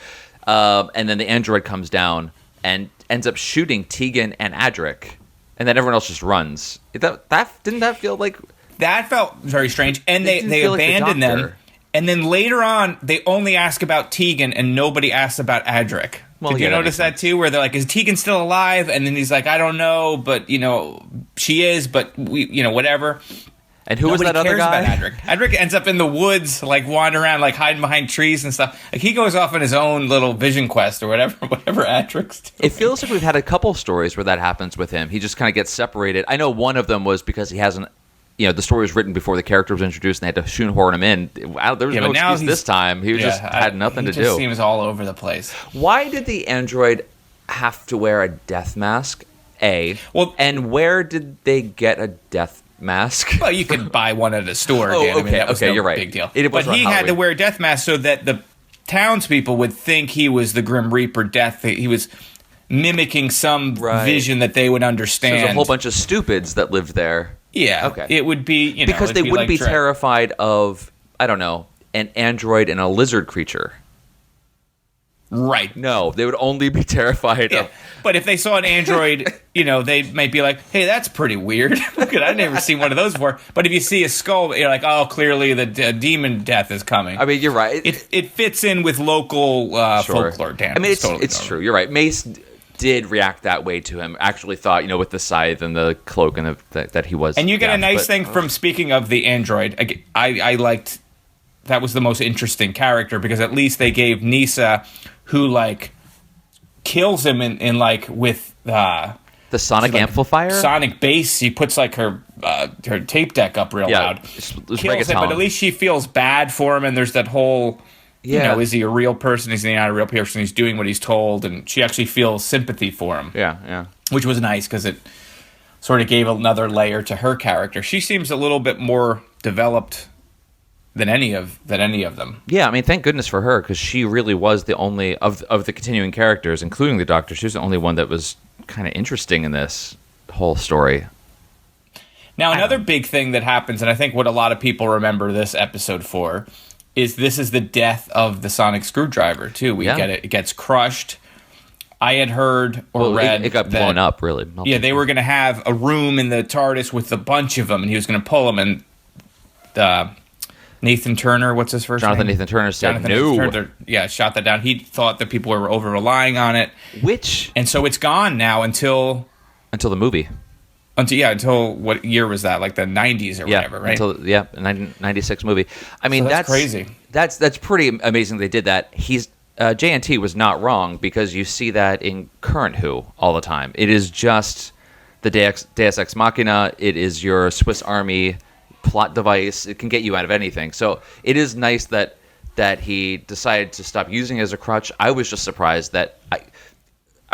and then the android comes down and ends up shooting Tegan and Adric, and then everyone else just runs. Didn't that feel like? That felt very strange, and they abandoned them. And then later on, they only ask about Tegan, and nobody asks about Adric. Did you notice that too? Where they're like, "Is Tegan still alive?" And then he's like, "I don't know, but she is, but we, whatever." And who was that other guy? About Adric. Adric ends up in the woods, like wandering around, like hiding behind trees and stuff. Like, he goes off on his own little vision quest or whatever Adric's doing. It feels like we've had a couple stories where that happens with him. He just kind of gets separated. I know one of them was because he hasn't. The story was written before the character was introduced, and they had to shoehorn him in. There was no excuse this time. He just had nothing to do. He just seems all over the place. Why did the android have to wear a death mask? And where did they get a death mask? Well, you could buy one at a store. Dan. Okay, that was no you're right. Big deal. But he had to wear a death mask so that the townspeople would think he was the Grim Reaper Death. He was mimicking some vision that they would understand. So there's a whole bunch of stupids that lived there. Yeah. Okay. It would be, because they wouldn't be terrified of, I don't know, an android and a lizard creature. Right. No, they would only be terrified of. But if they saw an android, they might be like, "Hey, that's pretty weird. Look, I've never seen one of those before." But if you see a skull, you're like, "Oh, clearly the demon death is coming." I mean, you're right. It fits in with local folklore. Dan. I mean, it's true. You're right. Mace did react that way to him. Actually thought, with the scythe and the cloak and that he was. And you get a nice thing from, speaking of the android, I liked, that was the most interesting character, because at least they gave Nisa, who kills him in with the sonic amplifier? Sonic bass. She puts her her tape deck up real loud. Let's break Kills it him, but down. at least she feels bad for him, and there's that whole, is he a real person? Is he not a real person? He's doing what he's told, and she actually feels sympathy for him. Yeah. Which was nice, because it sort of gave another layer to her character. She seems a little bit more developed than any of them. Yeah, I mean, thank goodness for her, because she really was the only of the continuing characters, including the Doctor. She was the only one that was kind of interesting in this whole story. Now, another big thing that happens, and I think what a lot of people remember this episode for, is this is the death of the sonic screwdriver too. We get it; it gets crushed. I had heard or read it got blown up, really. Yeah, they were going to have a room in the TARDIS with a bunch of them, and he was going to pull them, and Nathan Turner, what's his first Jonathan name? Nathan Turner said Jonathan no. Nathan Turner, shot that down. He thought that people were over relying on it, and so it's gone now until the movie. Until what year was that? Like the 90s or whatever, right? Until 1996 movie. I mean, so that's crazy. That's pretty amazing they did that. JNT was not wrong, because you see that in current Who all the time. It is just the Deus Ex Machina. It is your Swiss Army plot device. It can get you out of anything. So it is nice that he decided to stop using it as a crutch. I was just surprised that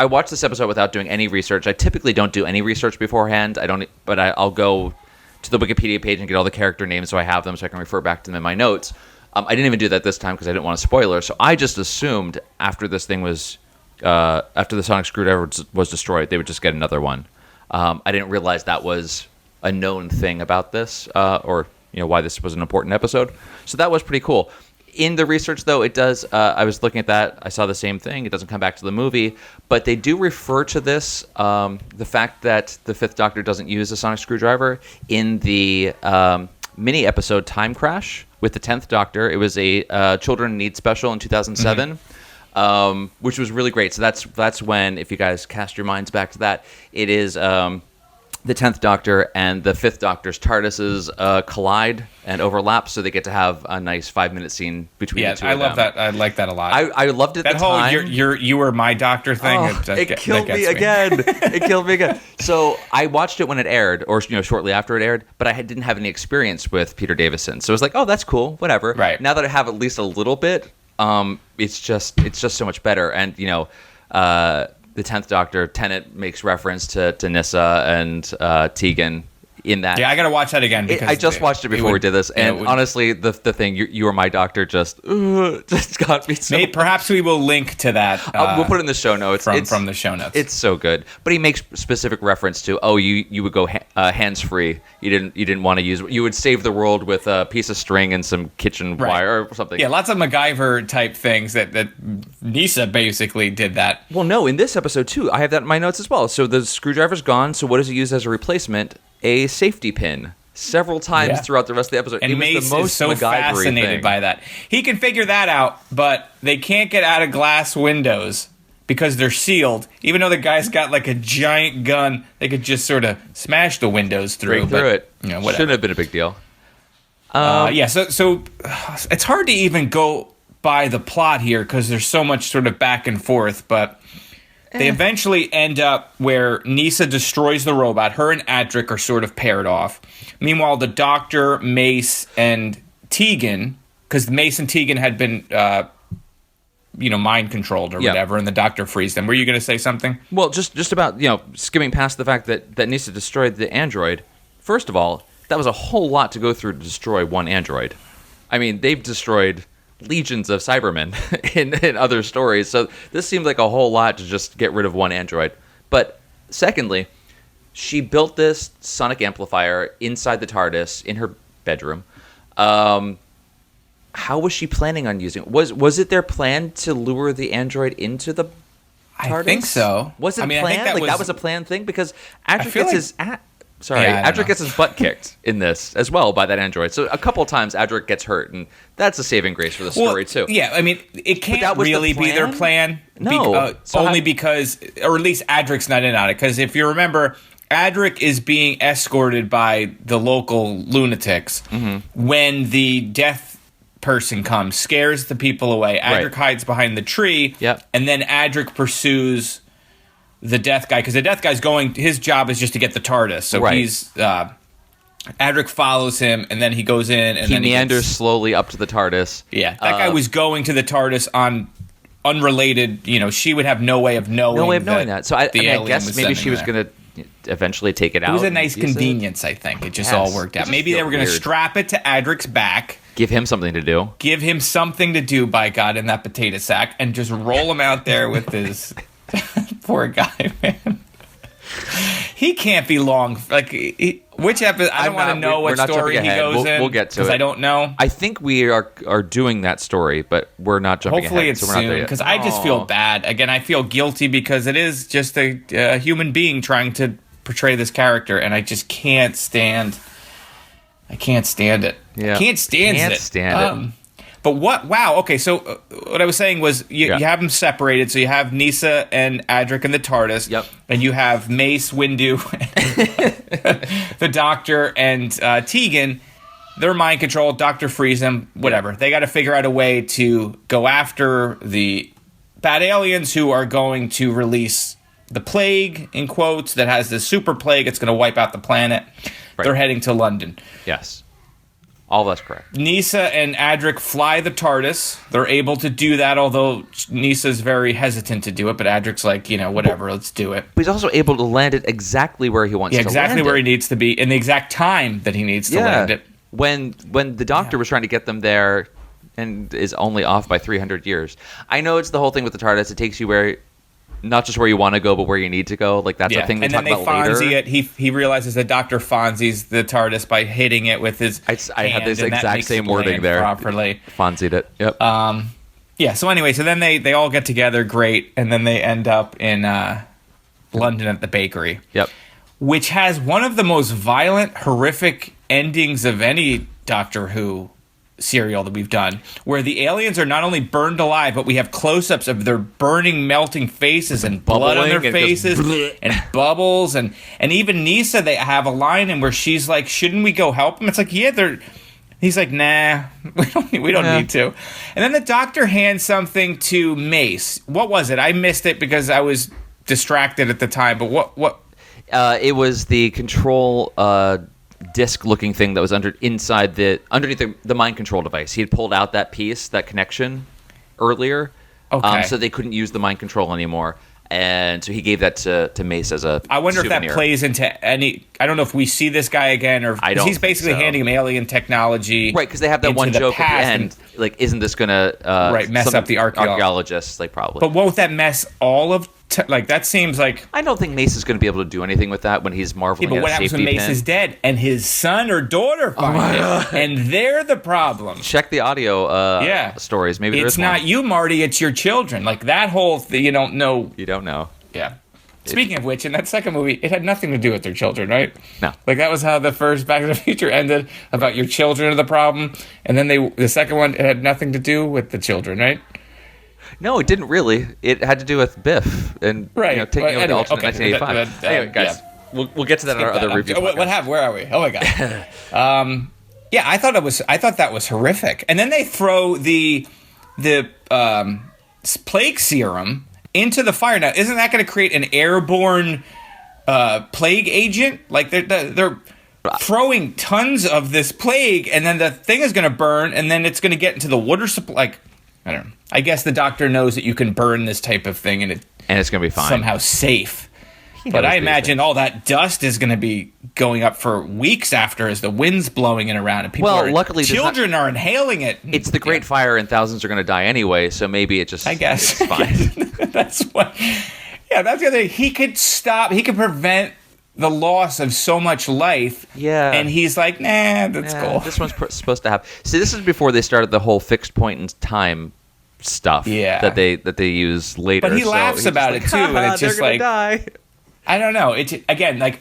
I watched this episode without doing any research. I typically don't do any research beforehand. I'll go to the Wikipedia page and get all the character names so I have them so I can refer back to them in my notes. I didn't even do that this time because I didn't want a spoiler. So I just assumed after this thing was, after the sonic screwdriver was destroyed, they would just get another one. I didn't realize that was a known thing about this, or why this was an important episode. So that was pretty cool. In the research, though, it does. I was looking at that. I saw the same thing. It doesn't come back to the movie, but they do refer to this, the fact that the Fifth Doctor doesn't use a sonic screwdriver in the mini episode Time Crash with the 10th Doctor. It was a Children in Need special in 2007, which was really great. So that's when, if you guys cast your minds back to that, it is the 10th Doctor and the 5th Doctor's TARDISes collide and overlap, so they get to have a nice 5-minute scene between the two of them. I love that. I like that a lot. I loved it at the time. That whole you were my doctor thing. It killed me again. It killed me again. So I watched it when it aired, or shortly after it aired, but I didn't have any experience with Peter Davison. So it was like, oh, that's cool, whatever. Right. Now that I have at least a little bit, it's just so much better. And the 10th Doctor, Tennant, makes reference to Nyssa and Tegan in that. Yeah, I got to watch that again. Because I just watched it before we did this. And honestly, the thing, you were my doctor, just got me so perhaps we will link to that. We'll put it in the show notes. From the show notes. It's so good. But he makes specific reference to, you would go hands-free. You didn't want to use, you would save the world with a piece of string and some kitchen wire or something. Yeah, lots of MacGyver type things that Nyssa basically did that. Well, no, in this episode too, I have that in my notes as well. So the screwdriver's gone, so what does he use as a replacement? A safety pin. Several times throughout the rest of the episode. And it was the most is so MacGyver-y fascinated thing. by that. He can figure that out, but they can't get out of glass windows because they're sealed. Even though the guy's got like a giant gun, they could just sort of smash the windows through. Break through it. Whatever. Shouldn't have been a big deal. So it's hard to even go by the plot here because there's so much sort of back and forth, but they eventually end up where Nyssa destroys the robot. Her and Adric are sort of paired off. Meanwhile, the Doctor, Mace, and Tegan, because Mace and Tegan had been, mind controlled or whatever, and the Doctor frees them. Were you going to say something? Well, just about, skimming past the fact that Nyssa destroyed the android. First of all, that was a whole lot to go through to destroy one android. I mean, they've destroyed legions of Cybermen in other stories, so this seems like a whole lot to just get rid of one android. But secondly, she built this sonic amplifier inside the TARDIS in her bedroom. How was she planning on using it? Was it their plan to lure the android into the TARDIS? I think so. Was it planned? I think that was a planned thing? Because Adric gets his butt kicked in this as well by that android. So a couple of times Adric gets hurt, and that's a saving grace for the story too. Yeah, I mean, it can't really be their plan. No. Because, or at least Adric's not in on it. Because if you remember, Adric is being escorted by the local lunatics when the death person comes, scares the people away. Adric hides behind the tree, and then Adric pursues the death guy, because the death guy's his job is just to get the TARDIS, so he's Adric follows him, and then he goes in, and he then meanders slowly up to the TARDIS. Yeah, that guy was going to the TARDIS on unrelated. She would have no way of knowing. that. So I guess maybe she was going to eventually take it out. It was a nice convenience, I think. It just all worked out. Maybe they were going to strap it to Adric's back. Give him something to do. Give him something to do, by God, in that potato sack, and just roll him out there with his poor guy, man. He can't be long. Which episode? I don't want to know what story he goes in. We'll get to it. Because I don't know. I think we are doing that story, but we're not jumping Hopefully ahead. Hopefully it's soon, because I just feel bad. Again, I feel guilty because it is just a human being trying to portray this character, and I just can't stand. I can't stand it. Yeah. I can't stand it. But what? Wow. Okay. So what I was saying was you have them separated. So you have Nyssa and Adric in the TARDIS. Yep. And you have Mace, Windu, the Doctor, and Tegan. They're mind controlled. Doctor frees them. Whatever. They got to figure out a way to go after the bad aliens who are going to release the plague, in quotes, that has this super plague. It's going to wipe out the planet. Right. They're heading to London. Yes. All that's correct. Nyssa and Adric fly the TARDIS. They're able to do that, although Nissa's very hesitant to do it, but Adric's like, whatever, let's do it. But he's also able to land it exactly where he wants to land it. Exactly where he needs to be, in the exact time that he needs to land it. When the Doctor was trying to get them there and is only off by 300 years. I know it's the whole thing with the TARDIS. It takes you where... Not just where you want to go, but where you need to go. Like, that's a thing they talk about later. And then they Fonzie it. He realizes that Dr. Fonzie's the TARDIS by hitting it with his I had this exact same wording there. Properly. Fonzied it. Yep. So anyway, so then they all get together, great, and then they end up in London at the bakery. Yep. Which has one of the most violent, horrific endings of any Doctor Who serial that we've done, where the aliens are not only burned alive, but we have close-ups of their burning, melting faces and blood on their faces and bubbles, and even Nyssa, they have a line in where she's like, shouldn't we go help them? It's like, he's like, nah, we don't need to. And then the Doctor hands something to Mace. What was it? I missed it because I was distracted at the time, but what it was the control disc-looking thing that was underneath the mind control device. He had pulled out that piece, that connection, earlier, so they couldn't use the mind control anymore. And so he gave that to Mace as a I wonder souvenir. if that plays into any... I don't know if we see this guy again, or... I don't he's basically handing him alien technology. Right, because they have that one joke at the end. Like, isn't this going to... mess up the archaeologists, like, probably. But won't that mess all of... that seems like... I don't think Mace is going to be able to do anything with that when he's marveling at a safety pin. But what happens when Mace is dead and his son or daughter find it? And they're the problem. Check the audio stories. Maybe it's not you, Marty. It's your children. Like, that whole thing, you don't know. You don't know. Yeah. Speaking of which, in that second movie, it had nothing to do with their children, right? No. Like, that was how the first Back to the Future ended, about your children are the problem. And then the second one, it had nothing to do with the children, right? No, it didn't really. It had to do with Biff and taking over the alternate 1985. Anyway, guys, we'll get to that in our other review. What happened? Where are we? Oh my god. I thought that was horrific. And then they throw the plague serum into the fire. Now, isn't that going to create an airborne plague agent? Like, they're throwing tons of this plague, and then the thing is going to burn, and then it's going to get into the water supply. Like, I don't know. I guess the Doctor knows that you can burn this type of thing, and it's going to be fine. Somehow safe. But I imagine all that dust is going to be going up for weeks after, as the wind's blowing it around, and luckily children are inhaling it. It's the Great Fire, and thousands are going to die anyway. So maybe it just, I guess, it's fine. That's what. Yeah, that's the other thing. He could stop. He could prevent the loss of so much life. Yeah, and he's like, nah, that's cool. This one's supposed to have. See, this is before they started the whole fixed point in time stuff. Yeah, that they use later. But he laughs about it too, and it's just like, die. I don't know. It's again like,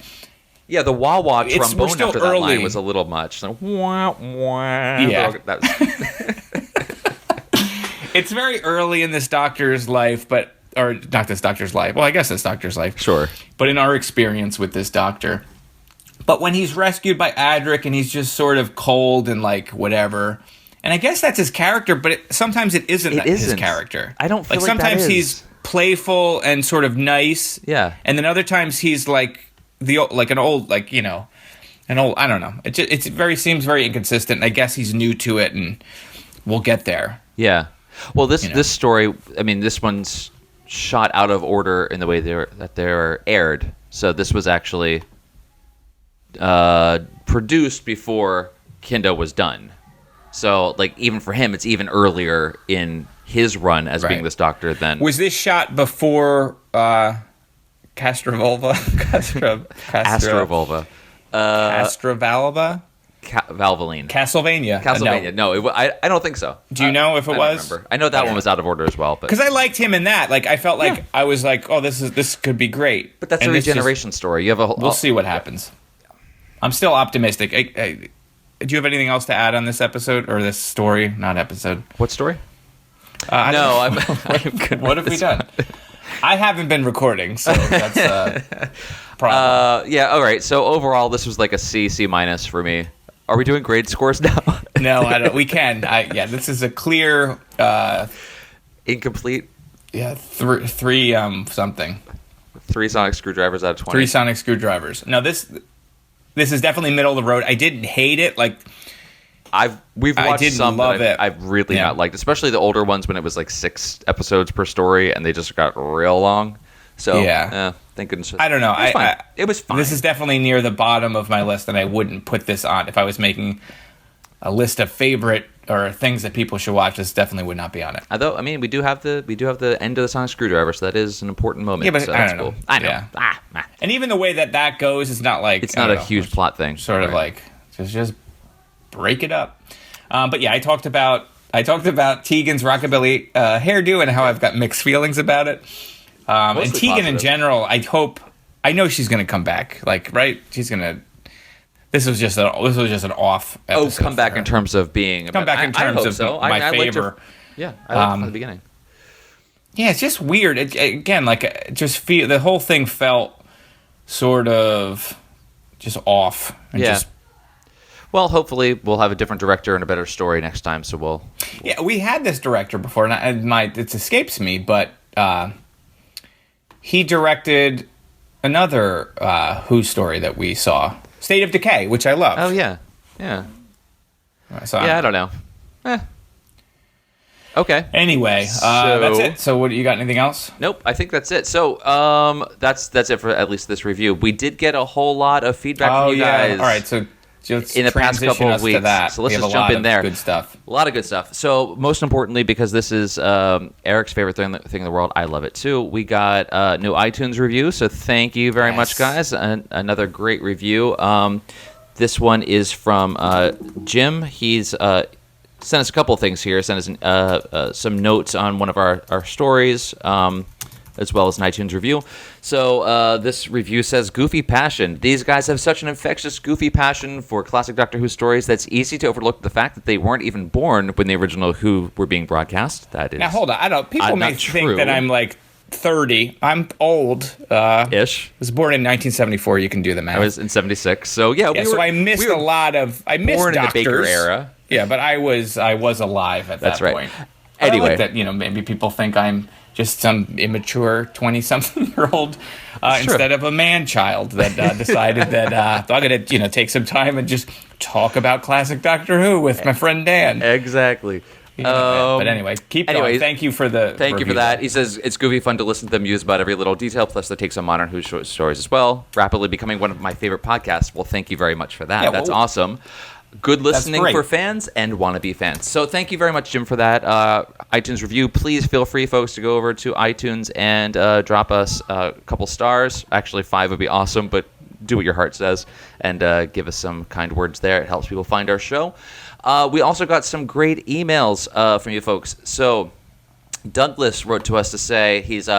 yeah, the wah wah trombone after that early. line was a little much. So, wah wah. Yeah. It's very early in this Doctor's life, or not this Doctor's life. Well, I guess this Doctor's life. Sure. But in our experience with this Doctor. But when he's rescued by Adric and he's just sort of cold and like whatever. And I guess that's his character, but sometimes it isn't his character. I don't feel like sometimes that is. He's playful and sort of nice. Yeah. And then other times he's like an old, like, And I don't know. Seems very inconsistent. I guess he's new to it, and we'll get there. Yeah. Well, this story, I mean, this one's shot out of order in the way they're aired. So this was actually produced before Kendo was done. So, like, even for him, it's even earlier in his run as being this doctor than... Was this shot before Castrovolva? Astrovolva. Castrovalva? Valvoline. Castlevania. No, I don't think so. Do you know if it was? Remember. I know that one was out of order as well. Because I liked him in that. Like, I felt like I was like, oh, this could be great. But that's a regeneration story. You have we'll see what happens. I'm still optimistic. Do you have anything else to add on this episode or this story? Not episode. What story? I'm good. What have we done? I haven't been recording, so that's a problem. Yeah, all right. So overall, this was like a C minus for me. Are we doing grade scores now? No, I don't. We can. This is a clear... incomplete? Yeah, three something. 3 sonic screwdrivers out of 20. 3 sonic screwdrivers. Now, this is definitely middle of the road. I didn't hate it. Like... We've watched some that I've really not liked, especially the older ones when it was like 6 episodes per story and they just got real long. So thank goodness. I don't know. It was fine. This is definitely near the bottom of my list, and I wouldn't put this on if I was making a list of favorite or things that people should watch. This definitely would not be on it. Although, I mean, we do have the end of the sonic screwdriver, so that is an important moment. Yeah, but so I don't know. Cool. I know. Yeah. And even the way that goes is not like it's not a huge plot thing. Sort of like just break it up. But yeah, I talked about Tegan's rockabilly hairdo and how I've got mixed feelings about it. And Tegan in general, I know she's going to come back. Like, right? She's going to. This was just an off episode. Come back in terms of being. Come back in terms of my favor. I liked it from the beginning. Yeah, it's just weird. The whole thing felt sort of just off. Well, hopefully we'll have a different director and a better story next time. So we'll. Yeah, we had this director before, and it escapes me, but he directed another Who story that we saw, State of Decay, which I love. Oh yeah. I don't know. Okay. Anyway, that's it. So, what you got? Anything else? Nope. I think that's it. So, that's it for at least this review. We did get a whole lot of feedback from you guys. All right. So. Just in the past couple of weeks. So let's just jump in there. Good stuff. A lot of good stuff. So most importantly, because this is Eric's favorite thing in the world, I love it too. We got a new iTunes review. So thank you very much, guys. Another great review. This one is from Jim. He's sent us a couple of things here. Sent us some notes on one of our stories, as well as an iTunes review. So this review says, Goofy passion. These guys have such an infectious, goofy passion for classic Doctor Who stories that's easy to overlook the fact that they weren't even born when the original Who were being broadcast. That is. Now, hold on. People may think that I'm like 30. I'm old. Ish. I was born in 1974. You can do the math. I was in 76. So, so I missed a lot of... I missed born Doctors. In the Baker era. Yeah, but I was alive at that point. Anyway. I like that, maybe people think I'm just some immature 20-something-year-old instead of a man-child that decided that I'm going to take some time and just talk about classic Doctor Who with my friend Dan. Exactly. But anyway, keep going. Thank you for the Thank you for that. He says, it's goofy fun to listen to them muse about every little detail, plus they take some modern Who stories as well, rapidly becoming one of my favorite podcasts. Well, thank you very much for that. That's awesome. Good listening for fans and wannabe fans. So thank you very much, Jim, for that iTunes review. Please feel free, folks, to go over to iTunes and drop us a couple stars. Actually, 5 would be awesome, but do what your heart says and give us some kind words there. It helps people find our show. We also got some great emails from you folks. So Douglas wrote to us to say he's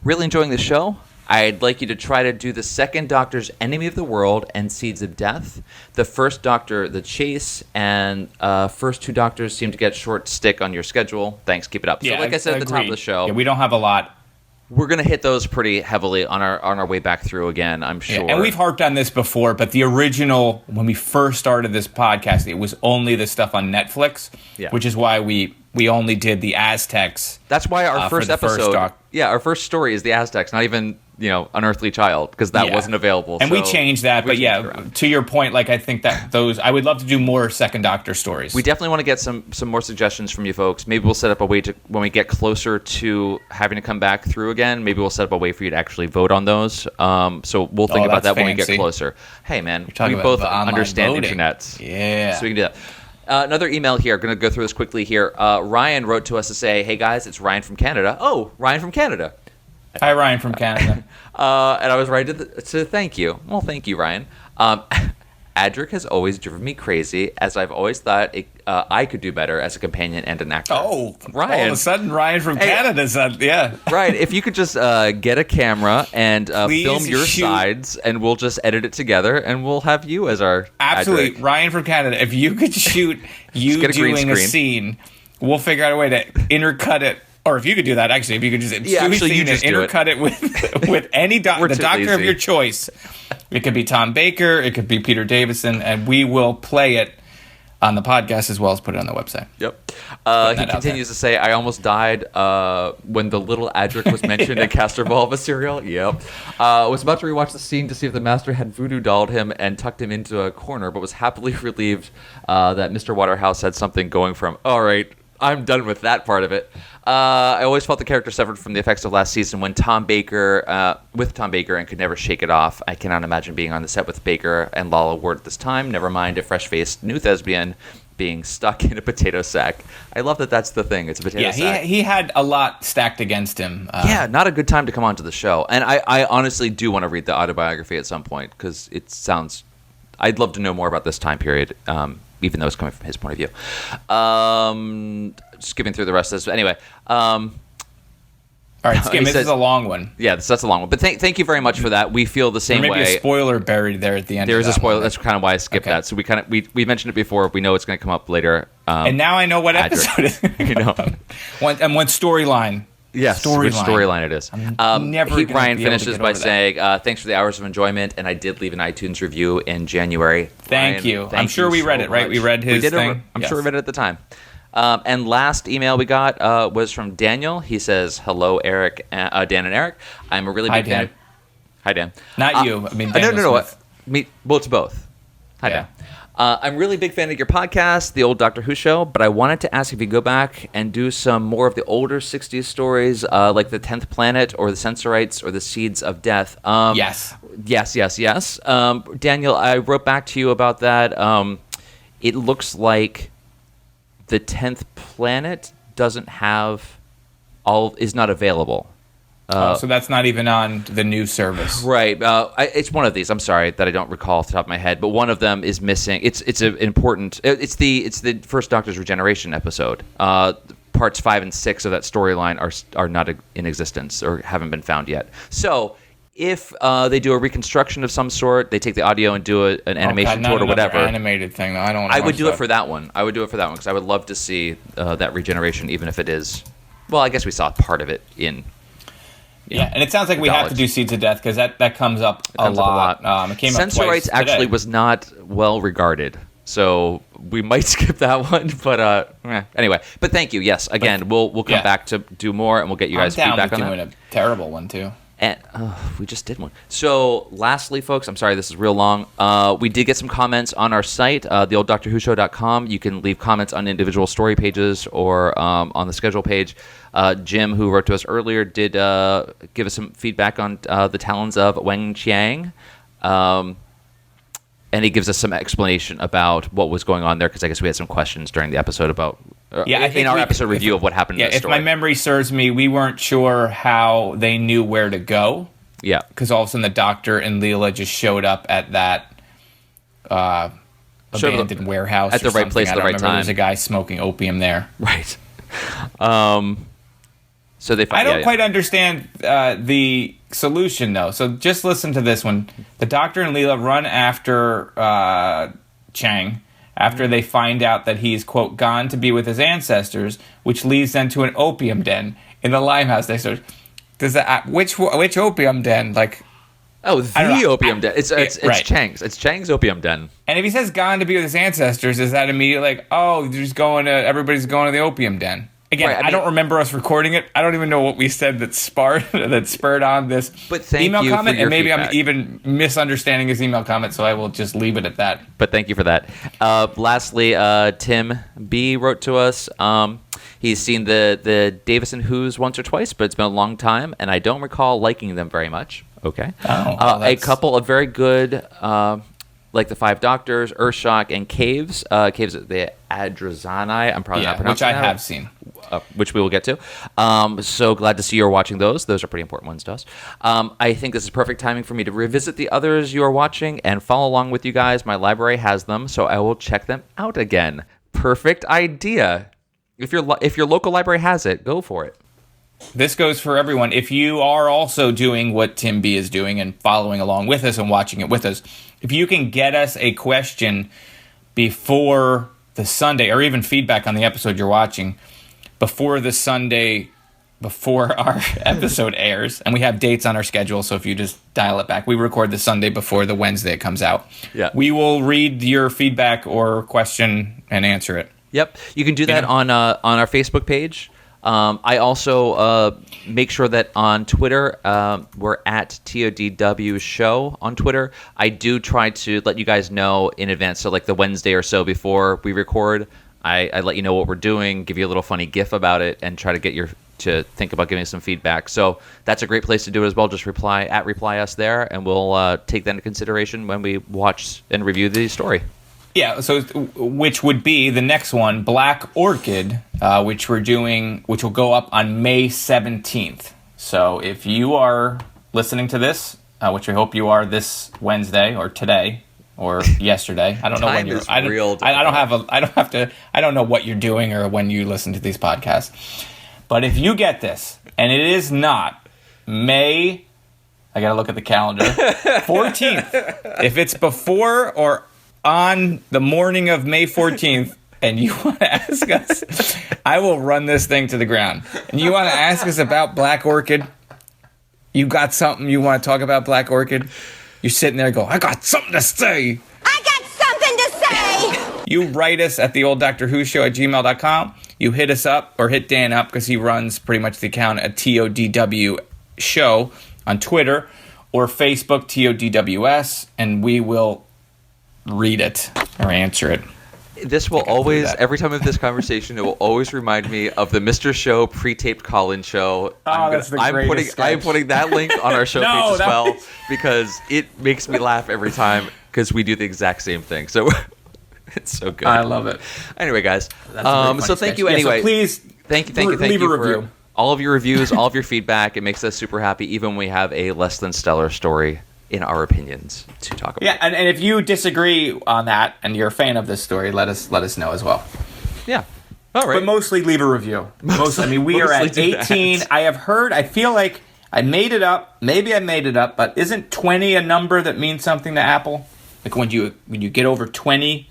really enjoying the show. I'd like you to try to do the second Doctor's Enemy of the World and Seeds of Death. The first Doctor, The Chase, and first 2 Doctors seem to get short stick on your schedule. Thanks, keep it up. Yeah, so like I said at the top of the show, we don't have a lot. We're going to hit those pretty heavily on our way back through again, I'm sure. Yeah, and we've harped on this before, but the original, when we first started this podcast, it was only the stuff on Netflix, which is why we only did the Aztecs. That's why our first episode, our first story is the Aztecs, not even Unearthly Child, because that wasn't available. And so we changed that, but to your point, like I think that I would love to do more Second Doctor stories. We definitely want to get some more suggestions from you folks. Maybe we'll set up a way to, when we get closer to having to come back through again, maybe we'll set up a way for you to actually vote on those. So we'll think about that when we get closer. Hey, man, we both understand internets. Yeah. So we can do that. Another email here. I'm going to go through this quickly here. Ryan wrote to us to say, hey, guys, it's Ryan from Canada. Oh, Ryan from Canada. Hi, Ryan from Canada. And I was right to thank you. Well, thank you, Ryan. Adric has always driven me crazy, as I've always thought I could do better as a companion and an actor. Oh, Ryan! All of a sudden, Ryan from Canada said, "Yeah, right." If you could just get a camera and film your sides, and we'll just edit it together, and we'll have you as our absolutely Adric. Ryan from Canada. If you could shoot you doing a scene, we'll figure out a way to intercut it. Or if you could do that, actually, if you could just intercut it with any the doctor of your choice. It could be Tom Baker, it could be Peter Davison, and we will play it on the podcast as well as put it on the website. Yep. He continues to say, I almost died when the little Adric was mentioned in Castorvolva serial. Yep. Was about to rewatch the scene to see if the master had voodoo dolled him and tucked him into a corner, but was happily relieved that Mr. Waterhouse had something going from, all right, I'm done with that part of it. I always felt the character suffered from the effects of last season with Tom Baker, and could never shake it off. I cannot imagine being on the set with Baker and Lala Ward at this time. Never mind a fresh-faced new thespian being stuck in a potato sack. I love that that's the thing. It's a potato sack. He had a lot stacked against him. Not a good time to come onto the show. And I honestly do want to read the autobiography at some point because it sounds... I'd love to know more about this time period, even though it's coming from his point of view. Skipping through the rest of this. But anyway. All right, skim. This is a long one. Yeah, that's a long one. But thank you very much for that. We feel the same way. Maybe a spoiler buried there at the end. There is a spoiler. That's kind of why I skipped that. So we mentioned it before. We know it's going to come up later. And now I know what episode it is. What storyline. Yes, which storyline it is. Ryan finishes by saying, thanks for the hours of enjoyment, and I did leave an iTunes review in January. Thank you. I'm sure we read it, right? We read his thing. I'm sure we read it at the time. And last email we got was from Daniel. He says, hello, Eric, Dan and Eric. I'm a really big fan. Hi, Dan. Not you. I mean, no. Well, it's both. Hi, Dan. I'm a really big fan of your podcast, The Old Doctor Who Show, but I wanted to ask if you go back and do some more of the older 60s stories, like The 10th Planet or The Sensorites or The Seeds of Death. Yes. Daniel, I wrote back to you about that. It looks like The 10th Planet is not available. So that's not even on the new service, right? It's one of these. I'm sorry that I don't recall off the top of my head, but one of them is missing. It's important. It's the first Doctor's Regeneration episode. Parts 5 and 6 of that storyline are not in existence or haven't been found yet. So if they do a reconstruction of some sort, they take the audio and do an animation to it or whatever. Animated thing. Though. I don't. I would do it for that one. Because I would love to see that regeneration, even if it is. Well, I guess we saw part of it in. Yeah, and it sounds like we have to do Seeds of Death because that comes up a lot. It came up twice today. Actually was not well regarded, so we might skip that one. But anyway, but thank you. Yes, again, we'll come back to do more, and we'll get you guys feedback on that. I'm doing a terrible one too. And we just did one. So lastly, folks, I'm sorry this is real long. We did get some comments on our site, theolddoctorwhoshow.com. You can leave comments on individual story pages or on the schedule page. Jim, who wrote to us earlier, did give us some feedback on the talons of Wang Qiang. And he gives us some explanation about what was going on there, because I guess we had some questions during the episode about in our episode review of what happened in the story. If my memory serves me, we weren't sure how they knew where to go. Yeah. Because all of a sudden the Doctor and Leela just showed up at that abandoned warehouse. At the right place at the right time. There was a guy smoking opium there. Right. So they. I don't quite understand the solution, though. So just listen to this one. The Doctor and Leela run after Chang after they find out that he's, quote, gone to be with his ancestors, which leads them to an opium den in the Limehouse. They start, which opium den? Like, the opium den. It's right. Chang's. It's Chang's opium den. And if he says gone to be with his ancestors, is that immediately like, everybody's going to the opium den? Again, Right, I I don't mean- remember us recording it. I don't even know what we said that spurred on this But thank email you for comment, your and maybe feedback. I'm even misunderstanding his email comment, so I will just leave it at that. But thank you for that. Lastly, Tim B wrote to us. He's seen the Davison Who's once or twice, but it's been a long time, and I don't recall liking them very much. Okay. well, A that's- couple of very good, like the Five Doctors, Earthshock, and Caves. Caves, the Adrazani. I'm probably not Yeah, which pronouncing I that. have seen. Which we will get to. So glad to see you're watching those. Those are pretty important ones to us. I think this is perfect timing for me to revisit the others you are watching and follow along with you guys. My library has them, so I will check them out again. Perfect idea. If your local library has it, go for it. This goes for everyone. If you are also doing what Tim B is doing and following along with us and watching it with us, if you can get us a question before the Sunday, or even feedback on the episode you're watching, before the Sunday before our episode airs, and we have dates on our schedule, so if you just dial it back, we record the Sunday before the Wednesday it comes out. Yeah. We will read your feedback or question and answer it. Yep, you can do that on our Facebook page. I also make sure that on Twitter, we're at TODW Show on Twitter. I do try to let you guys know in advance, so like the Wednesday or so before we record, I let you know what we're doing, give you a little funny GIF about it, and try to get to think about giving us some feedback. So that's a great place to do it as well. Just reply us there, and we'll take that into consideration when we watch and review the story. Yeah, so which would be the next one, Black Orchid, which will go up on May 17th. So if you are listening to this, which I hope you are this Wednesday or today or yesterday, I don't know when you're. I don't know what you're doing or when you listen to these podcasts. But if you get this and it is not May, I got to look at the calendar, 14th. If it's before or on the morning of May 14th, and you want to ask us, I will run this thing to the ground. And you want to ask us about Black Orchid? You got something you want to talk about Black Orchid? You're sitting there going, I got something to say. I got something to say! You write us at theolddoctorwhoshow@gmail.com. You hit us up, or hit Dan up, because he runs pretty much the account at TODW Show on Twitter, or Facebook, TODWS, and we will read it or answer it. This will always, every time we have this conversation, it will always remind me of the Mr. Show pre-taped call-in show. That's the greatest sketch. I'm putting that link on our show page as well because it makes me laugh every time because we do the exact same thing. So it's so good. I love it. Anyway, guys. That's a very funny So thank sketch. you Yeah, so anyway. please thank you leave a for review. all of your reviews, all of your feedback. It makes us super happy, even when we have a less than stellar story in our opinions to talk about. Yeah, and if you disagree on that and you're a fan of this story, let us know as well. Yeah. All right. But mostly leave a review. I mean, we are at Mostly do 18. that. I feel like I made it up. Maybe I made it up, but isn't 20 a number that means something to Apple? Like when you get over 20,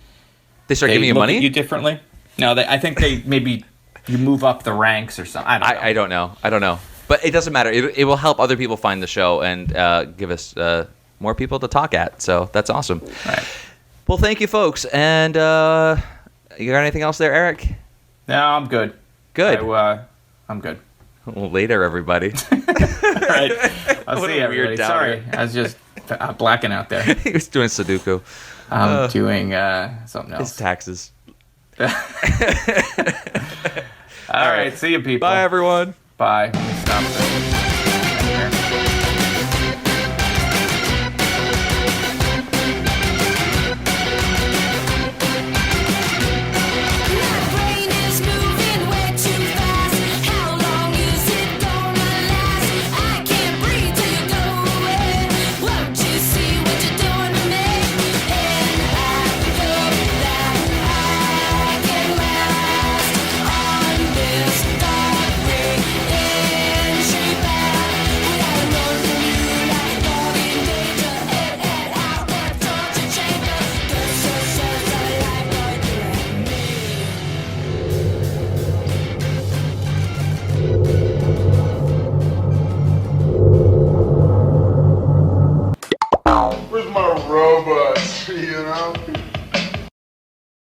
they start giving you look money? at you differently? No, I think they maybe you move up the ranks or something. I don't know. I don't know. But it doesn't matter. It will help other people find the show and give us more people to talk at. So that's awesome. All right. Well, thank you, folks. And you got anything else there, Eric? No, I'm good. Good. I'm good. Well, later, everybody. All right. I'll What see a you, weird everybody. downer. Sorry. I was just blacking out there. He was doing Sudoku. I'm doing something His else. taxes. All right. See you, people. Bye, everyone. Bye. Let me stop this. My brain is moving way too fast. How long is it gonna last? I can't breathe till you go away. Won't you see what you're doing to me? And I know that I can last on this dark re-entry path. We gotta run from you like a dog in danger. In and out that torture chamber. This is just a life for you and me. Where's my robot? You know?